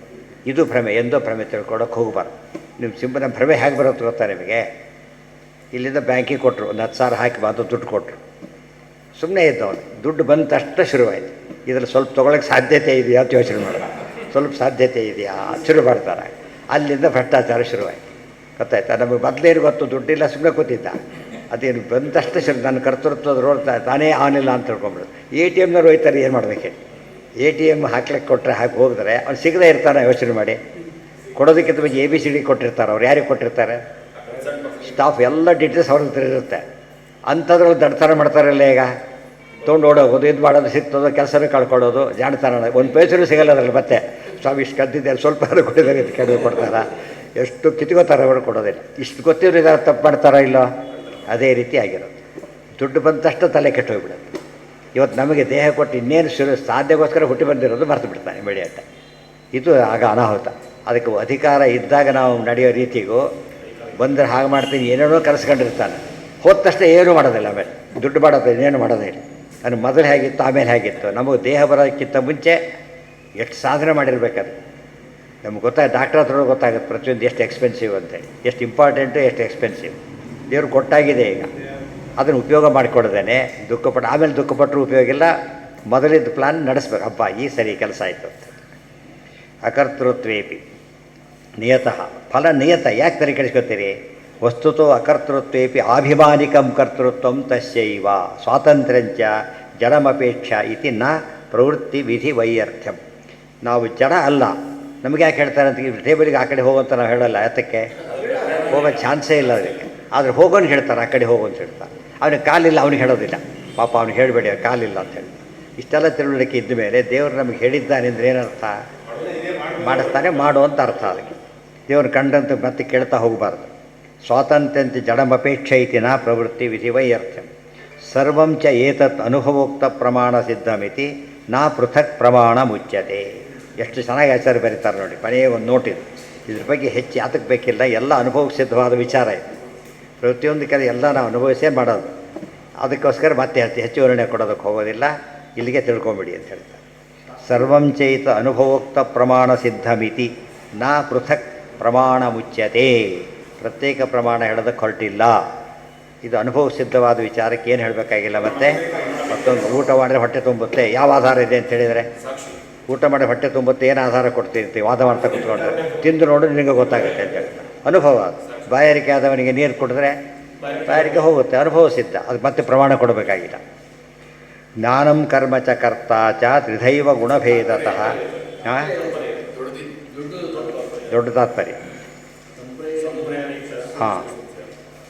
ಇದು ಭ್ರಮೆ, ಎಂದೋ ಭ್ರಮೆ ತಿಳ್ಕೊಳಕ್ಕೆ ಹೋಗಬಾರ್ದು. ನಿಮ್ಮ ಸಿಂಬಲ್ ಭ್ರಮೆ ಹೇಗೆ ಬರುತ್ತೆ ಗೊತ್ತಾ ನಿಮಗೆ? ಇಲ್ಲಿಂದ ಬ್ಯಾಂಕಿಗೆ ಕೊಟ್ಟರು, ಒಂದು 10,000 ಹಾಕಿ ಬಂದು ದುಡ್ಡು ಕೊಟ್ಟರು, ಸುಮ್ಮನೆ ಇದ್ದವನು, ದುಡ್ಡು ಬಂದ ತಕ್ಷಣ ಶುರುವಾಯಿತು. ಇದರಲ್ಲಿ ಸ್ವಲ್ಪ ತೊಗೊಳಕ್ಕೆ ಸಾಧ್ಯತೆ ಇದೆಯಾ ಅಂತ ಯೋಚನೆ ಮಾಡೋಣ, ಸ್ವಲ್ಪ ಸಾಧ್ಯತೆ ಇದೆಯಾ ಶುರು ಮಾಡ್ತಾರೆ. ಅಲ್ಲಿಂದ ಭ್ರಷ್ಟಾಚಾರ ಶುರುವಾಯಿತು. ಗೊತ್ತಾಯ್ತಾ? ನಮಗೆ ಮೊದಲೇನು ಗೊತ್ತು, ದುಡ್ಡಿಲ್ಲ, ಸುಮ್ಮನೆ ಕೂತಿದ್ದ. ಅದೇನು ಬಂದಷ್ಟು ನನ್ನ ಕರ್ತೃತ್ವದ ರೋಡ್ ತಾನೇ ಆನಿಲ್ಲ ಅಂತ ತಿಳ್ಕೊಂಬಿಡೋದು. ATMನವ್ರು ಹೋಯ್ತಾರೆ, ಏನು ಮಾಡಬೇಕು? ATM ಹಾಕ್ಲಿಕ್ಕೆ ಕೊಟ್ಟರೆ ಹಾಕಿ ಹೋಗಿದ್ರೆ ಅವ್ನು ಸಿಗದೇ ಇರ್ತಾನೆ. ಯೋಚನೆ ಮಾಡಿ, ಕೊಡೋದಕ್ಕಿಂತ ಬಗ್ಗೆ ABCD ಕೊಟ್ಟಿರ್ತಾರೆ. ಅವ್ರು ಯಾರಿಗೆ ಕೊಟ್ಟಿರ್ತಾರೆ? ಸ್ಟಾಫ್ ಎಲ್ಲ ಡೀಟೇಲ್ಸ್ ಅವ್ರ ಹತ್ರ ಇರುತ್ತೆ. ಅಂಥದ್ರಲ್ಲಿ ದಡ್ತನ ಮಾಡ್ತಾರಲ್ಲ, ಈಗ ತೊಗೊಂಡು ಓಡೋಗೋದು, ಇದು ಮಾಡೋದು, ಸಿಗ್ತದೋ ಕೆಲಸನೂ ಕಳ್ಕೊಳ್ಳೋದು, ಜಾಣತನ. ಒಂದು ಪೈಸೆನೂ ಸಿಗಲ್ಲ ಅದರಲ್ಲಿ. ಮತ್ತೆ ಸ್ವಾಮಿ ಇಷ್ಟು ಕದ್ದಿದ್ದೆ, ಸ್ವಲ್ಪ ಕೊಟ್ಟಿದ್ದಾರೆ ಅಂತ ಕೇಳಿ ಕೊಡ್ತಾರ, ಎಷ್ಟು ಕಿತ್ಕೋತಾರೆ, ಅವರು ಕೊಡೋದಿಲ್ಲ. ಇಷ್ಟು ಗೊತ್ತಿರೋ ಇದಾರ ತಪ್ಪು ಮಾಡ್ತಾರೋ ಇಲ್ಲೋ? ಅದೇ ರೀತಿ ಆಗಿರೋದು. ದುಡ್ಡು ಬಂದಷ್ಟು ತಲೆ ಕೆಟ್ಟೋಗ್ಬಿಡುತ್ತೆ. ಇವತ್ತು ನಮಗೆ ದೇಹ ಕೊಟ್ಟು ಇನ್ನೇನು ಸಾಧ್ಯಗೋಸ್ಕರ ಹುಟ್ಟಿ ಬಂದಿರೋದು ಮರೆತು ಬಿಡ್ತಾನೆ ಬೆಳೆಯುತ್ತೆ. ಇದು ಆಗ ಅನಾಹುತ. ಅದಕ್ಕೆ ಅಧಿಕಾರ ಇದ್ದಾಗ ನಾವು ನಡೆಯೋ ರೀತಿಗೂ ಬಂದರೆ ಹಾಗೆ ಮಾಡ್ತೀನಿ, ಏನೇನೋ ಕರೆಸ್ಕೊಂಡಿರ್ತಾನೆ, ಹೋದ ತಕ್ಷಣ ಏನೂ ಮಾಡೋದಿಲ್ಲ. ಆಮೇಲೆ ದುಡ್ಡು ಮಾಡೋದು ಇನ್ನೇನು ಮಾಡೋದೇ ಇಲ್ಲ. ಅದು ಮೊದಲು ಹೇಗಿತ್ತು ಆಮೇಲೆ ಹೇಗಿತ್ತು, ನಮಗೆ ದೇಹ ಬರೋದಕ್ಕಿಂತ ಮುಂಚೆ ಎಷ್ಟು ಸಾಧನೆ ಮಾಡಿರ್ಬೇಕದು ನಮ್ಗೆ ಡಾಕ್ಟ್ರ್ ಹತ್ರ ಗೊತ್ತಾಗುತ್ತೆ ಪ್ರತಿಯೊಂದು ಎಷ್ಟು ಎಕ್ಸ್ಪೆನ್ಸಿವ್ ಅಂತೇಳಿ, ಎಷ್ಟು ಇಂಪಾರ್ಟೆಂಟು ಎಷ್ಟು ಎಕ್ಸ್ಪೆನ್ಸಿವ್. ದೇವ್ರು ಕೊಟ್ಟಾಗಿದೆ ಈಗ, ಅದನ್ನು ಉಪಯೋಗ ಮಾಡಿಕೊಡ್ದೇನೆ ದುಃಖಪಟ್ಟು ಆಮೇಲೆ ದುಃಖಪಟ್ಟರು ಉಪಯೋಗ ಇಲ್ಲ. ಮೊದಲಿದ್ದು ಪ್ಲಾನ್ ನಡೆಸ್ಬೇಕು, ಹಬ್ಬ ಈ ಸರಿ ಕೆಲಸ ಆಯಿತು ಅಂತ. ಅಕರ್ತೃತ್ವೇಪಿ ನಿಯತಃ ಫಲ ನಿಯತ. ಯಾಕೆ ತಲೆ ಕೆಡಿಸ್ಕೊತೀರಿ? ವಸ್ತುತೋ ಅಕರ್ತೃತ್ವೇಪಿ ಆಭಿಮಾನಿಕಂ ಕರ್ತೃತ್ವಂ ತಸ್ಯೈವ ಸ್ವಾತಂತ್ರ್ಯಂಚ ಜಡಮಪೇಕ್ಷ ಇತಿ ನ ಪ್ರವೃತ್ತಿ ವಿಧಿ ವೈಯರ್ಥ್ಯಂ. ನಾವು ಜಡ ಅಲ್ಲ, ನಮಗೆ ಯಾಕೆ ಹೇಳ್ತಾರೆ ಅಂತ ಟೇಬಲಿಗೆ ಆ ಕಡೆ ಹೋಗುವಂತ ನಾವು ಹೇಳಲ್ಲ. ಯಾತಕ್ಕೆ? ಹೋಗೋ ಚಾನ್ಸೇ ಇಲ್ಲ ಅದಕ್ಕೆ. ಆದರೆ ಹೋಗೋನು ಹೇಳ್ತಾರೆ, ಆ ಕಡೆ ಹೋಗೋ ಅಂತ ಹೇಳ್ತಾರೆ. ಅವನಿಗೆ ಕಾಲಿಲ್ಲ, ಅವ್ನಿಗೆ ಹೇಳೋದಿಲ್ಲ. ಪಾಪ ಅವ್ನಿಗೆ ಹೇಳಬೇಡಿ ಕಾಲಿಲ್ಲ ಅಂತ ಹೇಳಿ. ಇಷ್ಟೆಲ್ಲ ತಿಳುವಳಿಕೆ ಇದ್ದ ಮೇಲೆ ದೇವರು ನಮಗೆ ಹೇಳಿದ್ದಾನೆ ಅಂದರೆ ಏನರ್ಥ? ಮಾಡಿಸ್ತಾನೆ ಮಾಡು ಅಂತ ಅರ್ಥ. ಅದಕ್ಕೆ ದೇವ್ರ ಕಂಡಂತ ಮತ್ತೆ ಕೇಳ್ತಾ ಹೋಗಬಾರ್ದು. ಸ್ವಾತಂತ್ರ್ಯಂತೆ ಜಡಮಪೇಕ್ಷ ಇತಿ ನ ಪ್ರವೃತ್ತಿ ವಿಧಿ ವೈಯರ್ಥ್ಯಂ. ಸರ್ವಂ ಚ ಏತತ್ ಅನುಭವೋಕ್ತ ಪ್ರಮಾಣ ಸಿದ್ಧಮಿತಿ ನಾ ಪೃಥಕ್ ಪ್ರಮಾಣ ಮುಚ್ಯತೆ. ಎಷ್ಟು ಚೆನ್ನಾಗಿ ಆಚಾರ್ಯ ಬರೀತಾರೆ ನೋಡಿ. ಕೊನೆಯೇ ಒಂದು ನೋಟಿದು, ಇದ್ರ ಬಗ್ಗೆ ಹೆಚ್ಚು ಯಾತಕ್ಕೆ ಬೇಕಿಲ್ಲ, ಎಲ್ಲ ಅನುಭವ ಸಿದ್ಧವಾದ ವಿಚಾರ ಇದು. ಪ್ರತಿಯೊಂದು ಕಡೆ ಎಲ್ಲ ನಾವು ಅನುಭವಿಸೇ ಮಾಡೋದು. ಅದಕ್ಕೋಸ್ಕರ ಮತ್ತೆ ಹೆಚ್ಚು ವಿವರಣೆ ಕೊಡೋದಕ್ಕೆ ಹೋಗೋದಿಲ್ಲ, ಇಲ್ಲಿಗೆ ತಿಳ್ಕೊಂಬಿಡಿ ಅಂತ ಹೇಳ್ತಾರೆ. ಸರ್ವಂ ಚೈತ ಅನುಭವೋಕ್ತ ಪ್ರಮಾಣ ಸಿದ್ಧಮಿತಿ ನಾ ಪೃಥಕ್ ಪ್ರಮಾಣ ಮುಚ್ಯತೆ. ಪ್ರತ್ಯೇಕ ಪ್ರಮಾಣ ಹೇಳೋದಕ್ಕೆ ಹೊರಟಿಲ್ಲ. ಇದು ಅನುಭವ ಸಿದ್ಧವಾದ ವಿಚಾರಕ್ಕೆ ಏನು ಹೇಳಬೇಕಾಗಿಲ್ಲ. ಮತ್ತೊಂದು ಊಟ ಮಾಡಿದ್ರೆ ಹೊಟ್ಟೆ ತುಂಬುತ್ತೆ, ಯಾವ ಆಧಾರ ಇದೆ ಅಂತ ಹೇಳಿದರೆ? ಊಟ ಮಾಡಿ ಹೊಟ್ಟೆ ತುಂಬುತ್ತೆ, ಏನು ಆಧಾರ ಕೊಡ್ತೀವಿ ವಾದ ಮಾಡ್ತಾ ಕೂತ್ಕೊಂಡ್ರೆ? ತಿಂದು ನೋಡು ನಿನಗೆ ಗೊತ್ತಾಗುತ್ತೆ ಅಂತ ಹೇಳ್ತಾರೆ. ಅನುಭವ. ಬಾಯಾರಿಕೆ ಆದವನಿಗೆ ನೀರು ಕುಡಿದ್ರೆ ಬಾಯಾರಿಕೆ ಹೋಗುತ್ತೆ, ಅನುಭವ ಸಿದ್ಧ. ಅದು ಮತ್ತೆ ಪ್ರಮಾಣ ಕೊಡಬೇಕಾಗಿಲ್ಲ. ಜ್ಞಾನಂ ಕರ್ಮ ಚ ಕರ್ತ ಚ ತ್ರಿಧೈವ ಗುಣಭೇದತಃ. ದೊಡ್ಡ ತಾತ್ಪರ್ಯ. ಹಾಂ,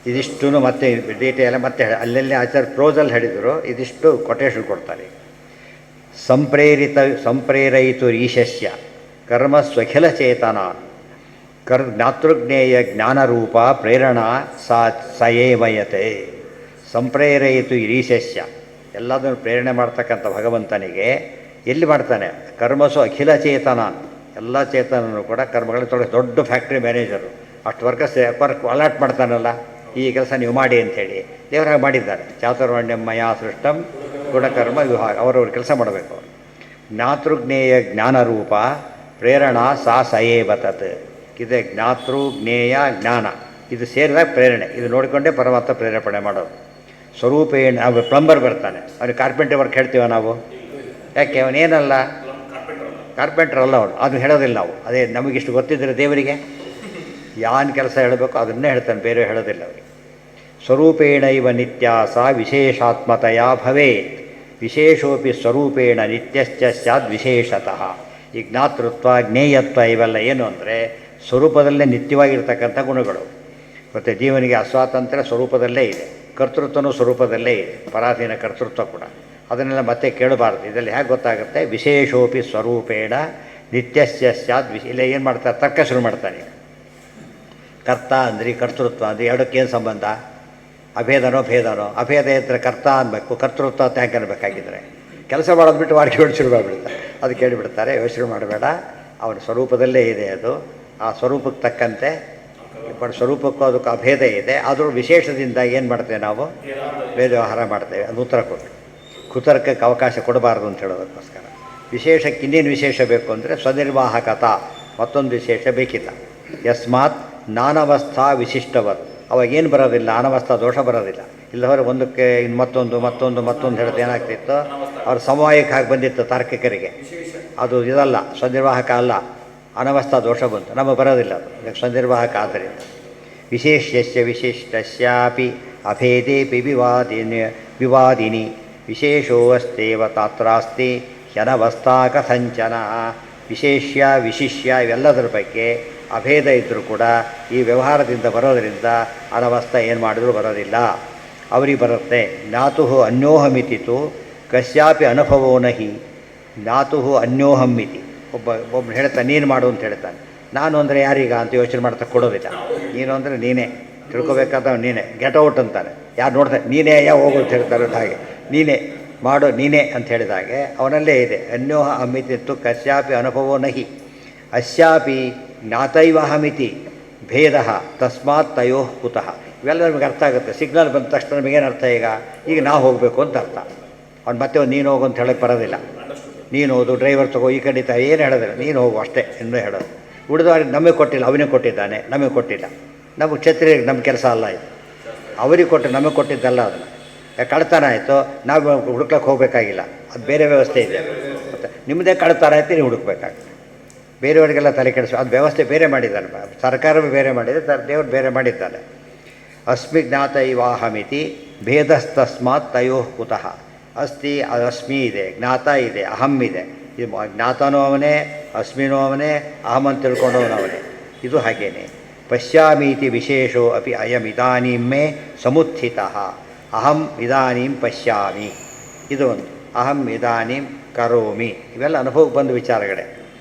ಇದಿಷ್ಟು ಮತ್ತೆ ಡೀಟೇಲ್ ಮತ್ತೆ ಅಲ್ಲೆಲ್ಲೇ ಆಚಾರ್ಯ ಪ್ರೋಸಲ್ಲಿ ಹೇಳಿದರು. ಇದಿಷ್ಟು ಕೊಟೇಶನ್ ಕೊಡ್ತಾರೆ. ಸಂಪ್ರೇರಯಿತು ಈಶಸ್ಯ ಕರ್ಮ ಸ್ವಖಿಲ ಚೇತನ ಜ್ಞಾತೃಜ್ಞೇಯ ಜ್ಞಾನರೂಪ ಪ್ರೇರಣಾ ಸಯೇಮಯತೆ. ಸಂಪ್ರೇರಯಿತು ಈಶಸ್ಯ, ಎಲ್ಲದನ್ನು ಪ್ರೇರಣೆ ಮಾಡ್ತಕ್ಕಂಥ ಭಗವಂತನಿಗೆ ಎಲ್ಲಿ ಮಾಡ್ತಾನೆ? ಕರ್ಮಸು ಅಖಿಲ ಚೇತನ, ಎಲ್ಲ ಚೇತನನು ಕೂಡ ಕರ್ಮಗಳಲ್ಲಿ ದೊಡ್ಡ ಫ್ಯಾಕ್ಟ್ರಿ ಮ್ಯಾನೇಜರು. ಅಷ್ಟು ವರ್ಕ್ ಅಲಾಟ್ ಮಾಡ್ತಾನಲ್ಲ, ಈ ಕೆಲಸ ನೀವು ಮಾಡಿ ಅಂಥೇಳಿ ದೇವರಾಗ ಮಾಡಿದ್ದಾರೆ. ಚಾತುರ್ವರ್ಣ್ಯಂ ಮಯಾ ಸೃಷ್ಟಂ ಗುಣಕರ್ಮ ವಿಭಾಗ, ಅವರವ್ರ ಕೆಲಸ ಮಾಡಬೇಕು. ಜ್ಞಾತೃಜ್ಞೇಯ ಜ್ಞಾನರೂಪ ಪ್ರೇರಣಾ ಸಯೇವತತ್. ಇದೆ ಜ್ಞಾತೃ ಜ್ಞೇಯ ಜ್ಞಾನ, ಇದು ಸೇರಿದಾಗ ಪ್ರೇರಣೆ. ಇದು ನೋಡಿಕೊಂಡೇ ಪರಮಾತ್ಮ ಪ್ರೇರೇಪಣೆ ಮಾಡೋದು. ಸ್ವರೂಪೇಣ ಅವ ಪ್ಲಂಬರ್ ಬರ್ತಾನೆ, ಅವನಿಗೆ ಕಾರ್ಪೆಂಟರ್ ವರ್ಕ್ ಹೇಳ್ತೀವ ನಾವು? ಯಾಕೆ? ಅವನೇನಲ್ಲ ಕಾರ್ಪೆಂಟರ್ ಅಲ್ಲ ಅವನು, ಅದನ್ನು ಹೇಳೋದಿಲ್ಲ ನಾವು. ಅದೇ ನಮಗಿಷ್ಟು ಗೊತ್ತಿದ್ದರೆ ದೇವರಿಗೆ ಯಾನ್ ಕೆಲಸ ಹೇಳಬೇಕು ಅದನ್ನೇ ಹೇಳ್ತಾನೆ, ಬೇರೆ ಹೇಳೋದಿಲ್ಲ ಅವರಿಗೆ. ಸ್ವರೂಪೇಣ ಇವ ನಿತ್ಯಾಸ ವಿಶೇಷಾತ್ಮತೆಯ ಭವೇತ್. ವಿಶೇಷೋಪಿ ಸ್ವರೂಪೇಣ ನಿತ್ಯಶ್ಚ ಸ್ಯಾದ್ ವಿಶೇಷತಃ. ಈ ಜ್ಞಾತೃತ್ವ ಜ್ಞೇಯತ್ವ ಇವೆಲ್ಲ ಏನು ಅಂದರೆ ಸ್ವರೂಪದಲ್ಲೇ ನಿತ್ಯವಾಗಿರ್ತಕ್ಕಂಥ ಗುಣಗಳು. ಮತ್ತು ಜೀವನಿಗೆ ಅಸ್ವಾತಂತ್ರ್ಯ ಸ್ವರೂಪದಲ್ಲೇ ಇದೆ, ಕರ್ತೃತ್ವನೂ ಸ್ವರೂಪದಲ್ಲೇ ಇದೆ, ಪರಾಧೀನ ಕರ್ತೃತ್ವ ಕೂಡ. ಅದನ್ನೆಲ್ಲ ಮತ್ತೆ ಕೇಳಬಾರ್ದು. ಇದರಲ್ಲಿ ಹೇಗೆ ಗೊತ್ತಾಗುತ್ತೆ? ವಿಶೇಷೋಪಿ ಸ್ವರೂಪೇಣ ನಿತ್ಯಸ್ಯ ಸ್ಯಾದ್ ಇಲ್ಲ ಏನು ಮಾಡ್ತಾರೆ? ತರ್ಕ ಶುರು ಮಾಡ್ತಾನೆ. ಕರ್ತ ಅಂದ್ರಿ ಕರ್ತೃತ್ವ ಅಂದರೆ ಎರಡಕ್ಕೇನು ಸಂಬಂಧ? ಅಭೇದನೋ ಭೇದನೋ? ಅಭೇದ ಇದ್ದರೆ ಕರ್ತ ಅನ್ಬೇಕು, ಕರ್ತೃತ್ವ ಅಂತ ಯಾಕೆ ಅನ್ಬೇಕಾಗಿದ್ದರೆ? ಕೆಲಸ ಮಾಡೋದು ಬಿಟ್ಟು ವಾಡಿಕೆ ಹೊಡಿ ಶುರು ಮಾಡಿಬಿಡ್ತಾರೆ. ಅದು ಕೇಳಿಬಿಡ್ತಾರೆ. ಯೋಚನೆ ಮಾಡಬೇಡ, ಅವನ ಸ್ವರೂಪದಲ್ಲೇ ಇದೆ ಅದು. ಆ ಸ್ವರೂಪಕ್ಕೆ ತಕ್ಕಂತೆ ಸ್ವರೂಪಕ್ಕೂ ಅದಕ್ಕೆ ಅಭೇದ ಇದೆ. ಆದರೂ ವಿಶೇಷದಿಂದ ಏನು ಮಾಡ್ತೇವೆ ನಾವು? ಭೇದ ವ್ಯವಹಾರ ಮಾಡ್ತೇವೆ. ಅದು ಉತ್ತರ ಕೊಟ್ಟು ಕುತರ್ಕಕ್ಕೆ ಅವಕಾಶ ಕೊಡಬಾರ್ದು ಅಂತ ಹೇಳೋದಕ್ಕೋಸ್ಕರ. ವಿಶೇಷಕ್ಕೆ ಇನ್ನೇನು ವಿಶೇಷ ಬೇಕು ಅಂದರೆ ಸ್ವನಿರ್ವಾಹಕತ, ಮತ್ತೊಂದು ವಿಶೇಷ ಬೇಕಿಲ್ಲ. ಯಸ್ಮಾತ್ ನಾನವಸ್ಥಾ ವಿಶಿಷ್ಟವತ್, ಅವಾಗೇನು ಬರೋದಿಲ್ಲ, ಅನವಸ್ಥಾ ದೋಷ ಬರೋದಿಲ್ಲ. ಇಲ್ಲವರೆ ಒಂದಕ್ಕೆ ಇನ್ನು ಮತ್ತೊಂದು ಹೇಳೋದು ಏನಾಗ್ತಿತ್ತು? ಅವ್ರ ಸಮವಾಯಕ್ಕೆ ಬಂದಿತ್ತು ತಾರ್ಕಿಕರಿಗೆ. ಅದು ಇದಲ್ಲ, ಸ್ವನಿರ್ವಾಹಕ ಅಲ್ಲ, ಅನವಸ್ಥಾ ದೋಷ ಬಂತು. ನಮಗೆ ಬರೋದಿಲ್ಲ ಅದು, ಇದಕ್ಕೆ ಸ್ವನಿರ್ವಾಹಕ ಆದ್ದರಿಂದ. ವಿಶೇಷ್ಯಸ್ಯ ವಿಶಿಷ್ಟಸ್ಯಾಪಿ ಅಭೇದೇಪಿ ವಿವಾದಿನಿ ವಿಶೇಷೋ ಅಸ್ತೇವ ತಾತ್ರಾಸ್ತಿ ಹ್ಯನವಸ್ಥಾ ಕಥಂಚನ. ವಿಶೇಷ್ಯ ವಿಶಿಷ್ಯ ಇವೆಲ್ಲದರ ಬಗ್ಗೆ ಅಭೇದ ಇದ್ದರೂ ಕೂಡ ಈ ವ್ಯವಹಾರದಿಂದ ಬರೋದರಿಂದ ಅನವಸ್ಥಾ ಏನು ಮಾಡಿದ್ರೂ ಬರೋದಿಲ್ಲ, ಅವರಿಗೆ ಬರುತ್ತೆ. ಜ್ಞಾತು ಅನ್ಯೋಹಮಿತಿತು ಕಸ್ಯಾಪಿ ಅನುಭವೋ ನಹಿ. ಜ್ಞಾತು ಅನ್ಯೋಹಮಿತಿ, ಒಬ್ಬ ಹೇಳ್ತಾನೆ ನೀನು ಮಾಡು ಅಂತ ಹೇಳ್ತಾನೆ. ನಾನು ಅಂದರೆ ಯಾರೀಗ ಅಂತ ಯೋಚನೆ ಮಾಡ್ತಾ ಕೊಡೋದಿಲ್ಲ. ನೀನು ಅಂದರೆ ನೀನೇ, ತಿಳ್ಕೊಬೇಕಾದವ ನೀನೇ. ಗೆಟ್ ಔಟ್ ಅಂತಾನೆ. ಯಾರು ನೋಡ್ತಾರೆ ನೀನೇ ಹೋಗು ಅಂತ ಹೇಳ್ತಾರೆ. ಹಾಗೆ ನೀನೇ ಮಾಡು, ನೀನೇ ಅಂತ ಹೇಳಿದಾಗೆ ಅವನಲ್ಲೇ ಇದೆ. ಅನ್ಯೋಹ ಅಮಿತಿತ್ತು ಕಸ್ಯಾಪಿ ಅನುಭವೋ ನಹಿ. ಅಸ್ಯಾಪಿ ಜ್ಞಾತೈವಹಮಿತಿ ಭೇದ ತಸ್ಮಾತ್ ತಯೋ ಕುತಃ. ಇವೆಲ್ಲ ನಮಗೆ ಅರ್ಥ ಆಗುತ್ತೆ. ಸಿಗ್ನಲ್ ಬಂದ ತಕ್ಷಣ ನಮಗೇನು ಅರ್ಥ? ಈಗ ನಾವು ಹೋಗಬೇಕು ಅಂತ ಅರ್ಥ. ಅವ್ನು ಮತ್ತೆ ಒಂದು ನೀನು ಹೋಗು ಅಂತ ಹೇಳೋಕ್ಕೆ ಬರೋದಿಲ್ಲ. ನೀನು ಹೋದು ಡ್ರೈವರ್ ತಗೋ ಈ ಕಡೆ ಏನು ಹೇಳೋದಿಲ್ಲ, ನೀನು ಹೋಗು ಅಷ್ಟೇ ಇನ್ನೂ ಹೇಳೋದು. ಉಳಿದವ್ರಿಗೆ ನಮಗೆ ಕೊಟ್ಟಿಲ್ಲ, ಅವನಿಗೆ ಕೊಟ್ಟಿದ್ದಾನೆ, ನಮಗೆ ಕೊಟ್ಟಿಲ್ಲ. ನಮಗೆ ಛತ್ರಿ ನಮ್ಮ ಕೆಲಸ ಅಲ್ಲ ಇದು, ಅವರಿಗೆ ಕೊಟ್ಟು ನಮಗೆ ಕೊಟ್ಟಿದ್ದಲ್ಲ. ಅದನ್ನು ಕಳ್ತನ ಆಯಿತು, ನಾವು ಹುಡುಕ್ಲಿಕ್ಕೆ ಹೋಗಬೇಕಾಗಿಲ್ಲ, ಅದು ಬೇರೆ ವ್ಯವಸ್ಥೆ ಇದೆ. ಮತ್ತು ನಿಮ್ಮದೇ ಕಳ್ತನ ಆಯ್ತು, ನೀವು ಹುಡುಕ್ಬೇಕಾಗುತ್ತೆ. ಬೇರೆಯವರಿಗೆಲ್ಲ ತಲೆ ಕೆಡಿಸೋ ಅದು ವ್ಯವಸ್ಥೆ ಬೇರೆ ಮಾಡಿದ್ದಾನೆ, ಸರ್ಕಾರವೇ ಬೇರೆ ಮಾಡಿದೆ, ದೇವರು ಬೇರೆ ಮಾಡಿದ್ದಾನೆ. ಅಸ್ಮಿ ಜ್ಞಾತ ಇವಾಹಮಿತಿ ಭೇದಸ್ತಸ್ಮಾತ್ ತಯೋ ಕುತಃ ಅಸ್ತಿ. ಅಸ್ಮಿ ಇದೆ, ಜ್ಞಾತ ಇದೆ, ಅಹಂ ಇದೆ. ಇದು ಜ್ಞಾತನೂ ಅವನೇ, ಅಸ್ಮಿನೂ ಅವನೇ, ಅಹಂ ಅಂತ ತಿಳ್ಕೊಂಡವನು ಅವನೇ. ಇದು ಹಾಗೇನೆ. ಪಶ್ಯಾಮೀತಿ ವಿಶೇಷೋ ಅಪಿ ಅಯಂ ಇದಾನೀಂ ಮೇ ಸಮುತ್ಥಿತಃ. ಅಹಂ ಇದಾನೀಂ ಪಶ್ಯಾಮಿ, ಇದು ಒಂದು. ಅಹಂ ಇದಾನೀಂ ಕರೋಮಿ, ಇವೆಲ್ಲ ಅನುಭವಕ್ಕೆ ಬಂದ ವಿಚಾರಗಳೇ.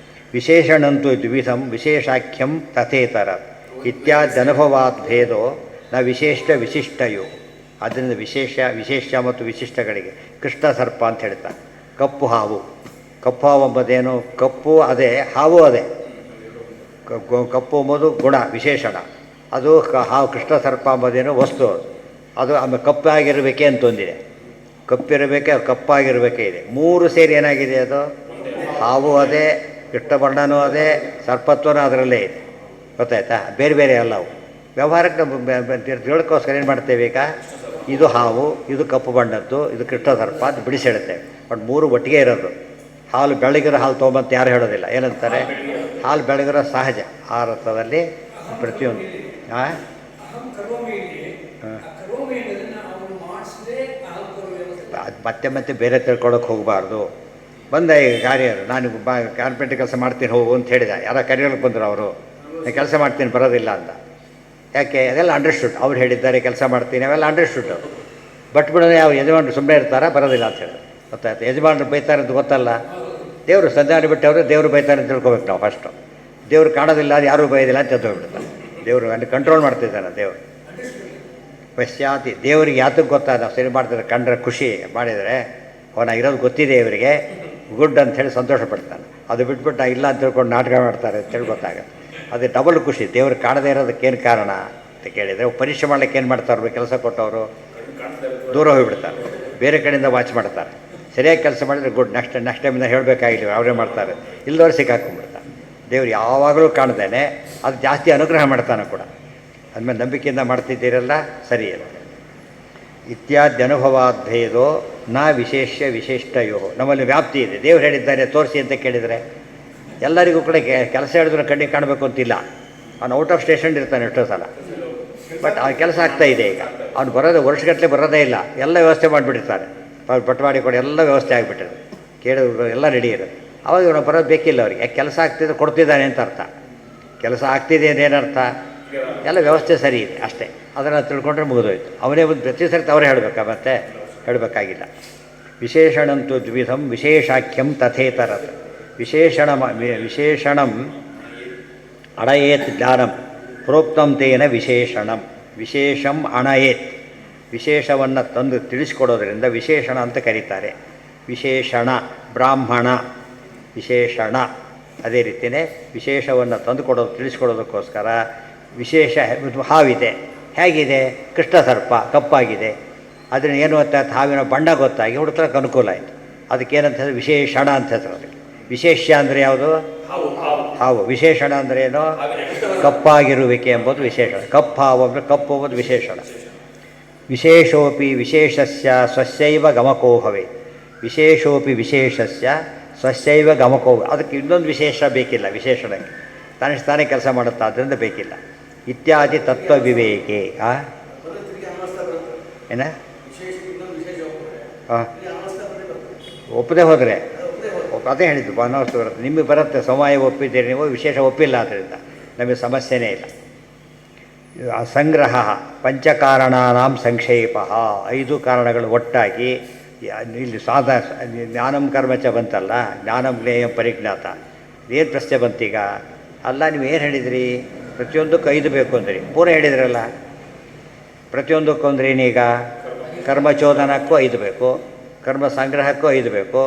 ವಿಶೇಷಣಂತೂ ದ್ವಿಧಂ ವಿಶೇಷಾಖ್ಯಂ ತಥೇತರ ಇತ್ಯಾದ್ಯನುಭವಾತ್ ಭೇದೋ ನ ವಿಶೇಷ ವಿಶಿಷ್ಟಯೋ. ಆದ್ದರಿಂದ ವಿಶೇಷ ಮತ್ತು ವಿಶಿಷ್ಟಗಳಿಗೆ ಕೃಷ್ಣ ಸರ್ಪ ಅಂತ ಹೇಳ್ತಾರೆ. ಕಪ್ಪು ಹಾವು, ಕಪ್ಪು ಹಾವು ಎಂಬುದೇನು? ಕಪ್ಪು ಅದೇ, ಹಾವು ಅದೇ. ಕಪ್ಪು ಎಂಬುದು ಗುಣ, ವಿಶೇಷಣ. ಅದು ಹಾವು. ಕೃಷ್ಣ ಸರ್ಪ ಎಂಬುದೇನು? ವಸ್ತು. ಅದು ಆಮೇಲೆ ಕಪ್ಪಾಗಿರಬೇಕೆ ಅಂತ ಒಂದಿದೆ, ಕಪ್ಪಿರಬೇಕೆ, ಕಪ್ಪಾಗಿರಬೇಕೇ ಇದೆ. ಮೂರು ಸೇರಿ ಏನಾಗಿದೆ ಅದು? ಹಾವು ಅದೇ, ಕೃಷ್ಣ ಬಣ್ಣನೂ ಅದೇ, ಸರ್ಪತ್ವನೂ ಅದರಲ್ಲೇ ಇದೆ. ಗೊತ್ತಾಯ್ತಾ? ಬೇರೆ ಬೇರೆ ಅಲ್ಲ ಅವು. ವ್ಯವಹಾರಕ್ಕೆ ತಿಳೋಕ್ಕೋಸ್ಕರ ಏನು ಮಾಡ್ತೇವೆ ಈಗ? ಇದು ಹಾವು, ಇದು ಕಪ್ಪು ಬಣ್ಣದ್ದು, ಇದು ಕೃಷ್ಣ ಸರ್ಪ ಅಂತ ಬಿಡಿಸಿ ಹೇಳ್ತೇವೆ. ಬಟ್ ಮೂರು ಒಟ್ಟಿಗೆ ಇರೋದು. ಹಾಲು ಬೆಳಗಿರೋ ಹಾಲು ತೊಗೊಂಬಂತ ಯಾರು ಹೇಳೋದಿಲ್ಲ. ಏನಂತಾರೆ? ಹಾಲು ಬೆಳಗಿರೋ ಸಹಜ. ಆ ಅರ್ಥದಲ್ಲಿ ಪ್ರತಿಯೊಂದು ಮತ್ತೆ ಮತ್ತೆ ಬೇರೆ ತಿಳ್ಕೊಳ್ಳೋಕೆ ಹೋಗಬಾರ್ದು. ಬಂದ ಈಗ ಕಾರ್ಯರು, ನಾನು ಕಾರ್ಪೆಂಟ್ರಿ ಕೆಲಸ ಮಾಡ್ತೀನಿ ಹೋಗು ಅಂತ ಹೇಳಿದ. ಯಾರೋ ಕರಿಯೋಕ್ಕೆ ಬಂದರು, ಅವರು ಕೆಲಸ ಮಾಡ್ತೀನಿ ಬರೋದಿಲ್ಲ ಅಂತ. ಯಾಕೆ? ಅದೆಲ್ಲ ಅಂಡರ್ಸ್ಟುಡ್. ಅವ್ರು ಹೇಳಿದ್ದಾರೆ ಕೆಲಸ ಮಾಡ್ತೀನಿ, ಅವೆಲ್ಲ ಅಂಡರ್ಸ್ಟುಡ್. ಬಟ್ ಬಿಡೋದು ಯಾವ ಯಜಮಾನ್ರು ಸುಮ್ಮನೆ ಇರ್ತಾರ? ಬರೋದಿಲ್ಲ ಅಂತ ಹೇಳಿ. ಗೊತ್ತಾಯ್ತು? ಯಜಮಾನ್ರು ಬೈತಾರೆ ಅಂತ ಗೊತ್ತಲ್ಲ. ದೇವರು ಸಂಧಾನ ಬಿಟ್ಟವರು ದೇವರು ಬೈತಾರೆ ಅಂತ ತಿಳ್ಕೊಬೇಕು ನಾವು ಫಸ್ಟು. ದೇವ್ರು ಕಾಣೋದಿಲ್ಲ, ಅದು ಯಾರೂ ಬೈಯೋದಿಲ್ಲ ಅಂತ ತಿಳ್ಕೊಬಿಡ್ತಾರೆ. ದೇವರು ಅಲ್ಲಿ ಕಂಟ್ರೋಲ್ ಮಾಡ್ತಿದ್ದಾನೆ ದೇವರು. ಪಶ್ಚಾತಿ ದೇವರಿಗೆ ಯಾತಕ್ಕೆ ಗೊತ್ತಾ? ನಾವು ಸರಿ ಮಾಡ್ತಿದ್ರೆ ಕಂಡ್ರೆ ಖುಷಿ ಮಾಡಿದರೆ ಅವನಾಗಿರೋದು ಗೊತ್ತಿದೆ ಇವರಿಗೆ, ಗುಡ್ ಅಂಥೇಳಿ ಸಂತೋಷ ಪಡ್ತಾನೆ. ಅದು ಬಿಟ್ಬಿಟ್ಟು ಇಲ್ಲ ಅಂತ ತಿಳ್ಕೊಂಡು ನಾಟಕ ಮಾಡ್ತಾರೆ ಅಂತೇಳಿ ಗೊತ್ತಾಗುತ್ತೆ. ಅದೇ ಡಬಲ್ ಖುಷಿ. ದೇವ್ರು ಕಾಣದೇ ಇರೋದಕ್ಕೇನು ಕಾರಣ ಅಂತ ಕೇಳಿದರೆ, ಪರೀಕ್ಷೆ ಮಾಡ್ಲಿಕ್ಕೆ ಏನು ಮಾಡ್ತಾರೆ? ಕೆಲಸ ಕೊಟ್ಟವರು ದೂರ ಹೋಗಿಬಿಡ್ತಾರೆ, ಬೇರೆ ಕಡೆಯಿಂದ ವಾಚ್ ಮಾಡ್ತಾರೆ. ಸರಿಯಾಗಿ ಕೆಲಸ ಮಾಡಿದರೆ ಗುಡ್, ನೆಕ್ಸ್ಟ್ ಟೈಮಿಂದ ಹೇಳಬೇಕಾಗಿಲ್ಲ, ಅವರೇ ಮಾಡ್ತಾರೆ. ಇಲ್ಲದವ್ರು ಸಿಕ್ಕಾಕೊಂಡ್ಬಿಡ್ತಾರೆ. ದೇವ್ರು ಯಾವಾಗಲೂ ಕಾಣ್ದೇನೆ ಅದು ಜಾಸ್ತಿ ಅನುಗ್ರಹ ಮಾಡ್ತಾನೆ ಕೂಡ. ಅಂದಮೇಲೆ ನಂಬಿಕೆಯಿಂದ ಮಾಡ್ತಿದ್ದೀರಲ್ಲ, ಸರಿ ಇಲ್ಲ. ಇತ್ಯಾದ್ಯನುಭವಾದ್ಭೇದೋ ನ ವಿಶೇಷ ನಮ್ಮಲ್ಲಿ ವ್ಯಾಪ್ತಿ ಇದೆ. ದೇವ್ರು ಹೇಳಿದ್ದಾರೆ ತೋರಿಸಿ ಅಂತ ಕೇಳಿದರೆ ಎಲ್ಲರಿಗೂ ಕೂಡ ಕೆಲಸ ಹೇಳಿದ್ರೆ ಕಣ್ಣಿಗೆ ಕಾಣಬೇಕು ಅಂತಿಲ್ಲ. ಅವ್ನು ಔಟ್ ಆಫ್ ಸ್ಟೇಷನ್ ಇರ್ತಾನೆ ಎಷ್ಟೋ ಸಲ. ಬಟ್ ಆ ಕೆಲಸ ಆಗ್ತಾ ಇದೆ ಈಗ. ಅವ್ನು ಬರೋದು ವರ್ಷಗಟ್ಟಲೆ ಬರೋದೇ ಇಲ್ಲ, ಎಲ್ಲ ವ್ಯವಸ್ಥೆ ಮಾಡಿಬಿಟ್ಟಿರ್ತಾರೆ. ಬಟ್ವಾಡಿ ಕೊಡಿ ಎಲ್ಲ ವ್ಯವಸ್ಥೆ ಆಗಿಬಿಟ್ಟಿದೆ, ಕೇಳಿದ್ರು ಎಲ್ಲ ರೆಡಿ ಇರೋದು. ಅವಾಗ ಇವನು ಬರೋದು ಬೇಕಿಲ್ಲ ಅವ್ರಿಗೆ. ಯಾಕೆ ಕೆಲಸ ಆಗ್ತಿದ್ರೆ ಕೊಡ್ತಿದ್ದಾನೆ ಅಂತ ಅರ್ಥ. ಕೆಲಸ ಆಗ್ತಿದೆ ಅಂದೇನರ್ಥ? ಎಲ್ಲ ವ್ಯವಸ್ಥೆ ಸರಿ ಇದೆ ಅಷ್ಟೇ. ಅದನ್ನು ತಿಳ್ಕೊಂಡ್ರೆ ಮುಗಿದೋಯ್ತು. ಅವನೇ ಒಂದು ಪ್ರತಿ ಸರ್ತಿ ಅವರೇ ಹೇಳಬೇಕಾ? ಮತ್ತೆ ಹೇಳಬೇಕಾಗಿಲ್ಲ. ವಿಶೇಷಣಂತೂ ದ್ವಿಧಂ ವಿಶೇಷಾಖ್ಯಂ ತಥೇತರತ್. ವಿಶೇಷಣಂ ಅಣಯೇತ್ ಜ್ಞಾನಂ ಪ್ರೋಕ್ತಂ ತೇನ ವಿಶೇಷಣಂ. ವಿಶೇಷಂ ಅಣಯೇತ್, ವಿಶೇಷವನ್ನು ತಂದು ತಿಳಿಸ್ಕೊಡೋದ್ರಿಂದ ವಿಶೇಷಣ ಅಂತ ಕರೀತಾರೆ. ವಿಶೇಷಣ ಬ್ರಾಹ್ಮಣ ವಿಶೇಷಣ. ಅದೇ ರೀತಿಯೇ ವಿಶೇಷವನ್ನು ತಂದು ಕೊಡೋದು, ತಿಳಿಸ್ಕೊಡೋದಕ್ಕೋಸ್ಕರ ವಿಶೇಷ. ಹಾವಿದೆ, ಹೇಗಿದೆ? ಕೃಷ್ಣ ಸರ್ಪ ಕಪ್ಪಾಗಿದೆ. ಅದನ್ನು ಏನು ಗೊತ್ತಾಯ್ತು? ಹಾವಿನ ಬಣ್ಣ ಗೊತ್ತಾಗಿ ಹುಡುಕ್ಲಿಕ್ಕೆ ಅನುಕೂಲ ಆಯಿತು. ಅದಕ್ಕೇನಂತ ಹೇಳಿದ್ರೆ ವಿಶೇಷಣ ಅಂತ ಹೆಸರು. ಅದಕ್ಕೆ ವಿಶೇಷ ಅಂದರೆ ಯಾವುದು? ಹಾವು. ವಿಶೇಷಣ ಅಂದರೆ ಏನು? ಕಪ್ಪಾಗಿರುವಿಕೆ ಎಂಬುದು ವಿಶೇಷಣ. ಕಪ್ಪು ಹಾವು ಅಂದರೆ ಕಪ್ಪು ಎಂಬುದು ವಿಶೇಷಣ. ವಿಶೇಷೋಪಿ ವಿಶೇಷಸ್ಯ ಸ್ವಸ್ಯೈವ ಗಮಕೋ ಭವೆ. ವಿಶೇಷೋಪಿ ವಿಶೇಷಸ್ಯ ಸ್ವಸ್ಯೈವ ಗಮಕೋ. ಅದಕ್ಕೆ ಇನ್ನೊಂದು ವಿಶೇಷ ಬೇಕಿಲ್ಲ ವಿಶೇಷಣಕ್ಕೆ. ತಾನೇ ಕೆಲಸ ಮಾಡುತ್ತಾ, ಅದರಿಂದ ಬೇಕಿಲ್ಲ. ಇತ್ಯಾದಿ ತತ್ವ ವಿವೇಕೆ. ಏನ ಒಪ್ಪದೆ ಹೋದರೆ ಅದೇ ಹೇಳಿದ್ದು ಅನವಸ್ತು ಬರುತ್ತೆ. ನಿಮಗೆ ಬರುತ್ತೆ, ಸಮಯ ಒಪ್ಪಿದ್ದೀರಿ ನೀವು, ವಿಶೇಷ ಒಪ್ಪಿಲ್ಲ. ಆದ್ದರಿಂದ ನಮಗೆ ಸಮಸ್ಯೆನೇ ಇಲ್ಲ. ಸಂಗ್ರಹ ಪಂಚಕಾರಣಾನಾಂ ಸಂಕ್ಷೇಪ. 5 ಕಾರಣಗಳು ಒಟ್ಟಾಗಿ ಇಲ್ಲಿ ಜ್ಞಾನಂ ಕರ್ಮಚ ಬಂತಲ್ಲ, ಜ್ಞಾನಂ ಜ್ಞೇಯಂ ಪರಿಜ್ಞಾತ. ಏನು ಪ್ರಶ್ನೆ ಬಂತೀಗ? ಅಲ್ಲ, ನೀವು ಏನು ಹೇಳಿದ್ರಿ? ಪ್ರತಿಯೊಂದಕ್ಕೂ 5 ಬೇಕು ಅಂದ್ರಿ, ಪೂರ ಹೇಳಿದ್ರಲ್ಲ. ಪ್ರತಿಯೊಂದಕ್ಕೂ ಅಂದ್ರೆ ಏನೀಗ? ಕರ್ಮಚೋದನಕ್ಕೂ 5 ಬೇಕು, ಕರ್ಮ ಸಂಗ್ರಹಕ್ಕೂ 5 ಬೇಕು.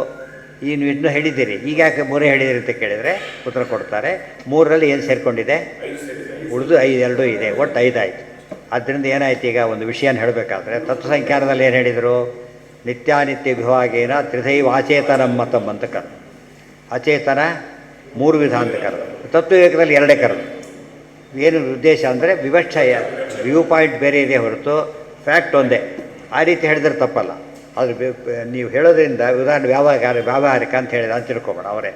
ನೀವು ಇನ್ನೂ ಹೇಳಿದ್ದೀರಿ, ಈಗ ಯಾಕೆ 3 ಹೇಳಿದಿರಿ ಅಂತ ಕೇಳಿದರೆ ಉತ್ತರ ಕೊಡ್ತಾರೆ. 3ರಲ್ಲಿ ಏನು ಸೇರಿಕೊಂಡಿದೆ? ಉಳಿದು 2 ಇದೆ, ಒಟ್ಟು 5 ಆಯಿತು. ಆದ್ದರಿಂದ ಏನಾಯ್ತು? ಈಗ ಒಂದು ವಿಷಯನ ಹೇಳಬೇಕಾದ್ರೆ ತತ್ವ ಸಂಖ್ಯಾನದಲ್ಲಿ ಏನು ಹೇಳಿದರು? ನಿತ್ಯಾನಿತ್ಯ ವಿಭಾಗೇನ ತ್ರಿಧೈವ ಅಚೇತನಂ ಮತಂ ಅಂತ ಕರೆದು. ಅಚೇತನ 3 ವಿಧ ಅಂತ ಕರೆದು. ತತ್ವವಿವೇಕದಲ್ಲಿ 2 ಕರೆದು. ಏನು ಉದ್ದೇಶ ಅಂದರೆ ವಿವಕ್ಷಯ ವ್ಯೂ ಪಾಯಿಂಟ್ ಬೇರೆ ಇದೆ ಹೊರತು ಫ್ಯಾಕ್ಟ್ ಒಂದೇ. ಆ ರೀತಿ ಹೇಳಿದ್ರೆ ತಪ್ಪಲ್ಲ. ಆದರೆ ನೀವು ಹೇಳೋದ್ರಿಂದ ಉದಾಹರಣೆ ವ್ಯಾವಹಾರಿಕ ಅಂತ ಹೇಳಿದ ಅಂತ ತಿಳ್ಕೊಬೇಡ. ಅವರೇ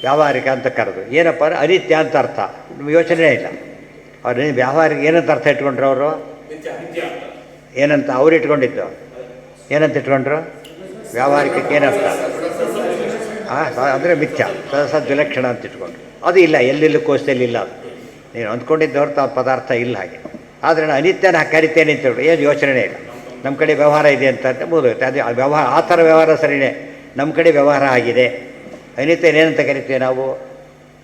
ವ್ಯಾವಹಾರಿಕ ಅಂತ ಕರೆದು ಏನಪ್ಪ ಅಂದರೆ ಅನಿತ್ಯ ಅಂತ ಅರ್ಥ. ನಿಮ್ಗೆ ಯೋಚನೆ ಇಲ್ಲ. ಅವ್ರು ವ್ಯಾವಹಾರಿಕ ಏನಂತ ಅರ್ಥ ಇಟ್ಕೊಂಡ್ರು ಅವರು? ಏನಂತ ಅವ್ರು ಇಟ್ಕೊಂಡಿದ್ದು ಏನಂತ ಇಟ್ಕೊಂಡ್ರು? ವ್ಯಾವಹಾರಿಕಕ್ಕೆ ಏನರ್ಥ? ಅಂದರೆ ಮಿಥ್ಯ ಸದ್ವಿಲಕ್ಷಣ ಅಂತ ಇಟ್ಕೊಂಡ್ರು. ಅದು ಇಲ್ಲ, ಎಲ್ಲೆಲ್ಲೂ ಕೋಶದಲ್ಲಿ ಇಲ್ಲ. ಅದು ನೀನು ಅಂದ್ಕೊಂಡಿದ್ದು ಹೊರತು ಆ ಪದಾರ್ಥ ಇಲ್ಲ. ಹಾಗೆ ಆದರೆ ನಾನು ಅನಿತ್ಯನ ಕರಿತೇನೆ ಅಂತ ಹೇಳಿ ಏನು ಯೋಚನೆ ಇಲ್ಲ. ನಮ್ಮ ಕಡೆ ವ್ಯವಹಾರ ಇದೆ ಅಂತ ಮುಗಿದೋಗುತ್ತೆ. ಅದು ವ್ಯವಹಾರ ಆ ಥರ ವ್ಯವಹಾರ ಸರಿಯೇ. ನಮ್ಮ ಕಡೆ ವ್ಯವಹಾರ ಆಗಿದೆ. ಅನಿತ್ಯನೇನಂತ ಕರಿತೇವೆ ನಾವು?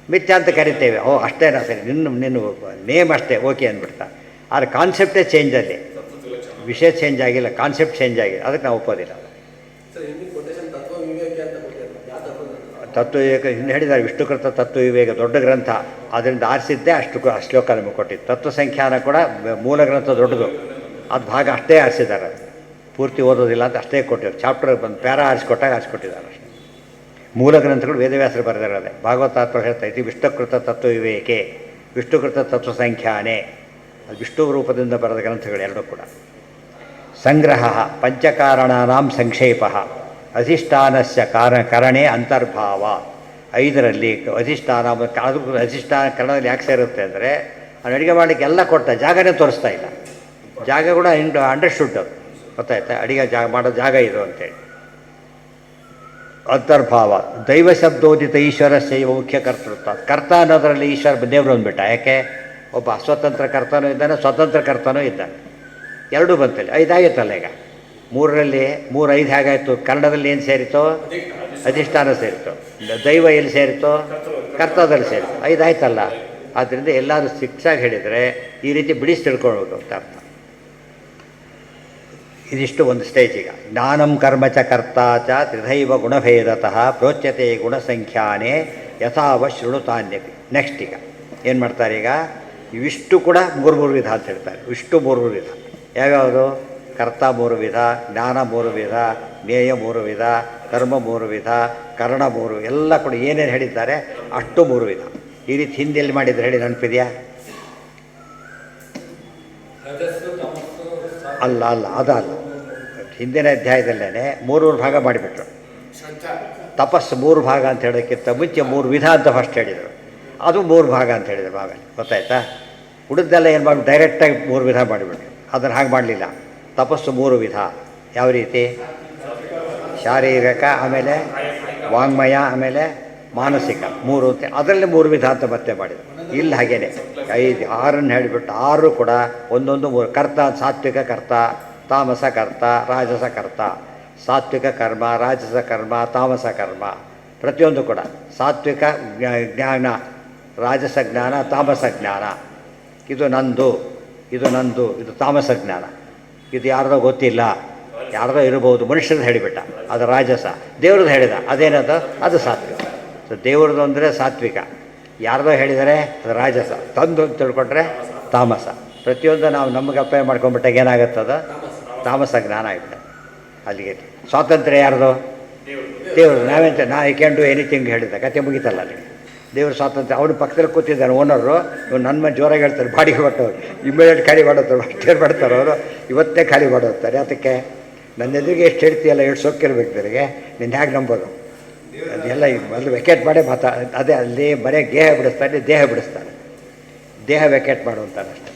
ಮಿಥ್ಯ ಅಂತ ಕರಿತೇವೆ. ಅಷ್ಟೇನಾ ಸರಿ, ನಿನ್ನ ನೇಮ್ ಅಷ್ಟೇ ಓಕೆ ಅಂದ್ಬಿಡ್ತಾ. ಆದರೆ ಕಾನ್ಸೆಪ್ಟೇ ಚೇಂಜ್ ಅಲ್ಲಿ. ವಿಷಯ ಚೇಂಜ್ ಆಗಿಲ್ಲ, ಕಾನ್ಸೆಪ್ಟ್ ಚೇಂಜ್ ಆಗಿದೆ. ಅದಕ್ಕೆ ನಾವು ಒಪ್ಪೋದಿಲ್ಲ. ತತ್ವವಿವೇಕ ಹಿಂದೆ ಹೇಳಿದ್ದಾರೆ. ವಿಷ್ಣುಕೃತ ತತ್ವವಿವೇಕ ದೊಡ್ಡ ಗ್ರಂಥ. ಅದರಿಂದ ಆರಿಸಿದ್ದೇ ಅಷ್ಟು ಶ್ಲೋಕ ನಮಗೆ ಕೊಟ್ಟಿದ್ದು. ತತ್ವಸಂಖ್ಯಾನ ಕೂಡ ಮೂಲ ಗ್ರಂಥ ದೊಡ್ಡದು. ಅದು ಭಾಗ ಅಷ್ಟೇ ಆರಿಸಿದ್ದಾರೆ. ಪೂರ್ತಿ ಓದೋದಿಲ್ಲ ಅಂತ ಅಷ್ಟೇ ಕೊಟ್ಟಿದ್ದಾರೆ. ಚಾಪ್ಟರ್ ಬಂದು ಪ್ಯಾರಾ ಆರಿಸ್ಕೊಟ್ಟಾಗ ಆರಿಸ್ಕೊಟ್ಟಿದ್ದಾರೆ ಅಷ್ಟೇ. ಮೂಲ ಗ್ರಂಥಗಳು ವೇದವ್ಯಾಸರು ಬರೆದಿರೋದೆ. ಭಾಗವತಾತ್ಮ ಹೇಳ್ತಾ ಇತ್ತು ವಿಷ್ಣುಕೃತ ತತ್ವವಿವೇಕೆ, ವಿಷ್ಣುಕೃತ ತತ್ವಸಂಖ್ಯಾನೆ. ಅದು ವಿಷ್ಣು ರೂಪದಿಂದ ಬರೆದ ಗ್ರಂಥಗಳು ಎರಡೂ ಕೂಡ. ಸಂಗ್ರಹ ಪಂಚಕಾರಣಾನಾಂ ಸಂಕ್ಷೇಪ ಅಧಿಷ್ಠಾನಸ್ಯ ಕರಣೆ ಅಂತರ್ಭಾವ. 5ರಲ್ಲಿ ಅಧಿಷ್ಠಾನ. ಅದು ಅಧಿಷ್ಠಾನ ಕರಣದಲ್ಲಿ ಯಾಕೆ ಸೇರುತ್ತೆ ಅಂದರೆ ಅವ್ನು ಅಡುಗೆ ಮಾಡಲಿಕ್ಕೆ ಎಲ್ಲ ಕೊಟ್ಟ, ಜಾಗನೇ ತೋರಿಸ್ತಾ ಇಲ್ಲ. ಜಾಗ ಕೂಡ ಅಂಡರ್ಸ್ಟುಡ್. ಅದು ಗೊತ್ತಾಯ್ತಾ? ಅಡುಗೆ ಮಾಡೋ ಜಾಗ ಇದು ಅಂತೇಳಿ. ಅಂತರ್ಭಾವ. ದೈವ ಶಬ್ದೋದಿತ ಈಶ್ವರಸ್ಯ ಮುಖ್ಯ ಕರ್ತೃತ್ವ. ಕರ್ತ ಅನ್ನೋದರಲ್ಲಿ ಈಶ್ವರ ದೇವರು ಅಂದ್ಬಿಟ್ಟ. ಯಾಕೆ? ಒಬ್ಬ ಅಸ್ವತಂತ್ರ ಕರ್ತನೂ ಇದ್ದಾನೆ, ಸ್ವತಂತ್ರ ಕರ್ತನೂ ಇದ್ದಾನೆ. ಎರಡೂ ಬಂತಲ್ಲಿ. 5 ಆಗುತ್ತಲ್ಲ ಈಗ. 3ರಲ್ಲಿ 3 5 ಹೇಗಾಯಿತು? ಕನ್ನಡದಲ್ಲಿ ಏನು ಸೇರಿತೋ? ಅಧಿಷ್ಠಾನ ಸೇರಿತು. ದೈವ ಎಲ್ಲಿ ಸೇರಿತೋ? ಕರ್ತದಲ್ಲಿ ಸೇರಿತು. 5 ಆಯ್ತಲ್ಲ. ಆದ್ದರಿಂದ ಎಲ್ಲರೂ ಶಿಕ್ಷಾಗಿ ಹೇಳಿದರೆ ಈ ರೀತಿ ಬಿಡಿಸಿ ತಿಳ್ಕೊಳ್ಬೋದು ಅಂತ ಅರ್ಥ. ಇದಿಷ್ಟು ಒಂದು ಸ್ಟೇಜ್. ಈಗ ಜ್ಞಾನಂ ಕರ್ಮ ಚ ಕರ್ತ ಚ ತ್ರಿಧೈವ ಗುಣಭೇದತಃ ಪ್ರೋಚ್ಯತೆ ಗುಣಸಂಖ್ಯಾನೇ ಯಥಾವ ಶೃಣುತಾನ್ಯಪಿ. ನೆಕ್ಸ್ಟ್ ಈಗ ಏನು ಮಾಡ್ತಾರೆ? ಈಗ ಇವಿಷ್ಟು ಕೂಡ 3 ವಿಧ ಅಂತ ಹೇಳ್ತಾರೆ. ಇಷ್ಟು 3 ವಿಧ ಯಾವ್ಯಾವುದು? ಕರ್ತ 3 ವಿಧ, ಜ್ಞಾನ 3 ವಿಧ, ಜ್ಞೇಯ 3 ವಿಧ, ಕರ್ಮ 3 ವಿಧ, ಕರ್ಣ 3, ಎಲ್ಲ ಕೂಡ ಏನೇನು ಹೇಳಿದ್ದಾರೆ ಅಷ್ಟು 3 ವಿಧ. ಈ ರೀತಿ ಹಿಂದೆ ಎಲ್ಲಿ ಮಾಡಿದ್ರು ಹೇಳಿ, ನೆನಪಿದೆಯಾ? ಅಲ್ಲ ಅದಲ್ಲ. ಹಿಂದಿನ ಅಧ್ಯಾಯದಲ್ಲೇ 3 ಭಾಗ ಮಾಡಿಬಿಟ್ರು. ತಪಸ್ಸು 3 ಭಾಗ ಅಂತ ಹೇಳೋಕ್ಕಿಂತ ಮುಂಚೆ 3 ವಿಧ ಅಂತ ಫಸ್ಟ್ ಹೇಳಿದರು. ಅದು 3 ಭಾಗ ಅಂತ ಹೇಳಿದರು ಆಮೇಲೆ. ಗೊತ್ತಾಯ್ತಾ? ಉಳಿದೆಲ್ಲ ಏನು ಮಾಡಿ ಡೈರೆಕ್ಟಾಗಿ 3 ವಿಧ ಮಾಡಿಬಿಟ್ರು. ಅದನ್ನು ಹಾಗೆ ಮಾಡಲಿಲ್ಲ. ತಪಸ್ಸು 3 ವಿಧ. ಯಾವ ರೀತಿ? ಶಾರೀರಿಕ, ಆಮೇಲೆ ವಾಂಗ್ಮಯ, ಆಮೇಲೆ ಮಾನಸಿಕ 3 ಅಂತ. ಅದರಲ್ಲಿ 3 ವಿಧ ಅಂತ ಮತ್ತೆ ಮಾಡಿದರು. ಇಲ್ಲಿ ಹಾಗೇನೆ 5 6 ಹೇಳಿಬಿಟ್ಟು 6 ಕೂಡ ಒಂದೊಂದು 3. ಕರ್ತ ಸಾತ್ವಿಕ ಕರ್ತ, ತಾಮಸ ಕರ್ತ, ರಾಜಸ ಕರ್ತ. ಸಾತ್ವಿಕ ಕರ್ಮ, ರಾಜಸ ಕರ್ಮ, ತಾಮಸ ಕರ್ಮ ಪ್ರತಿಯೊಂದು ಕೂಡ. ಸಾತ್ವಿಕ ಜ್ಞಾನ, ರಾಜಸ ಜ್ಞಾನ, ತಾಮಸ ಜ್ಞಾನ. ಇದು ನಂದು, ಇದು ತಾಮಸ ಜ್ಞಾನ. ಇದು ಯಾರ್ದೋ ಗೊತ್ತಿಲ್ಲ, ಯಾರ್ದೋ ಇರಬಹುದು, ಮನುಷ್ಯರದ್ದು ಹೇಳಿಬಿಟ್ಟ, ಅದು ರಾಜಸ. ದೇವ್ರದ್ದು ಹೇಳಿದ, ಅದೇನದು? ಅದು ಸಾತ್ವಿಕ. ಸೊ ದೇವ್ರದ್ದು ಅಂದರೆ ಸಾತ್ವಿಕ, ಯಾರ್ದೋ ಹೇಳಿದರೆ ಅದು ರಾಜಸ, ತಂದು ಅಂತ ತಿಳ್ಕೊಂಡ್ರೆ ತಾಮಸ. ಪ್ರತಿಯೊಂದು ನಾವು ನಮಗೆ ಅಪ್ಲೈ ಮಾಡ್ಕೊಂಡ್ಬಿಟ್ಟಾಗ ಏನಾಗುತ್ತದ? ತಾಮಸ ಜ್ಞಾನ ಆಗುತ್ತೆ. ಅಲ್ಲಿಗೆ ಸ್ವಾತಂತ್ರ್ಯ ಯಾರ್ದು? ದೇವರು. ಐ ಕ್ಯಾನ್ ಡೂ ಎನಿಥಿಂಗ್ ಹೇಳಿದ ಕತೆ ಮುಗಿತಲ್ಲ ಅಲ್ಲಿ. ದೇವ್ರ ಸ್ವಾತಂತ್ರ್ಯ. ಅವನು ಪಕ್ಕದಲ್ಲಿ ಕೂತಿದ್ದಾನೆ ಓನರು. ಇವ್ನು ನನ್ನ ಮೇಲೆ ಜೋರಾಗಿ ಹೇಳ್ತಾರೆ, ಬಾಡಿಗೆ ಕೊಟ್ಟವ್ರು ಇಮ್ಮಿಡಿಯೇಟ್ ಖಾಲಿ ಮಾಡೋತಾರೆ. ಅಷ್ಟೇ ಮಾಡ್ತಾರೆ ಅವರು, ಇವತ್ತೇ ಖಾಲಿ ಮಾಡೋಗ್ತಾರೆ. ಅದಕ್ಕೆ ನನ್ನ ಎದುರಿಗೆ ಎಷ್ಟು ಹೇಳ್ತೀಯಲ್ಲ, ಎಷ್ಟು ಸೊಕ್ಕಿರ್ಬೇಕು ನನಗೆ, ನಿನ್ನ ಹೇಗೆ ನಂಬೋದು? ಅದೆಲ್ಲ ಅಲ್ಲಿ ವೆಕೇಟ್ ಮಾಡೇ ಅದೇ ಅಲ್ಲಿ ಬರೀ ದೇಹ ಬಿಡಿಸ್ತಾನೆ. ದೇಹ ವೆಕೇಟ್ ಮಾಡು ಅಂತಾನೆ ಅಷ್ಟೇ.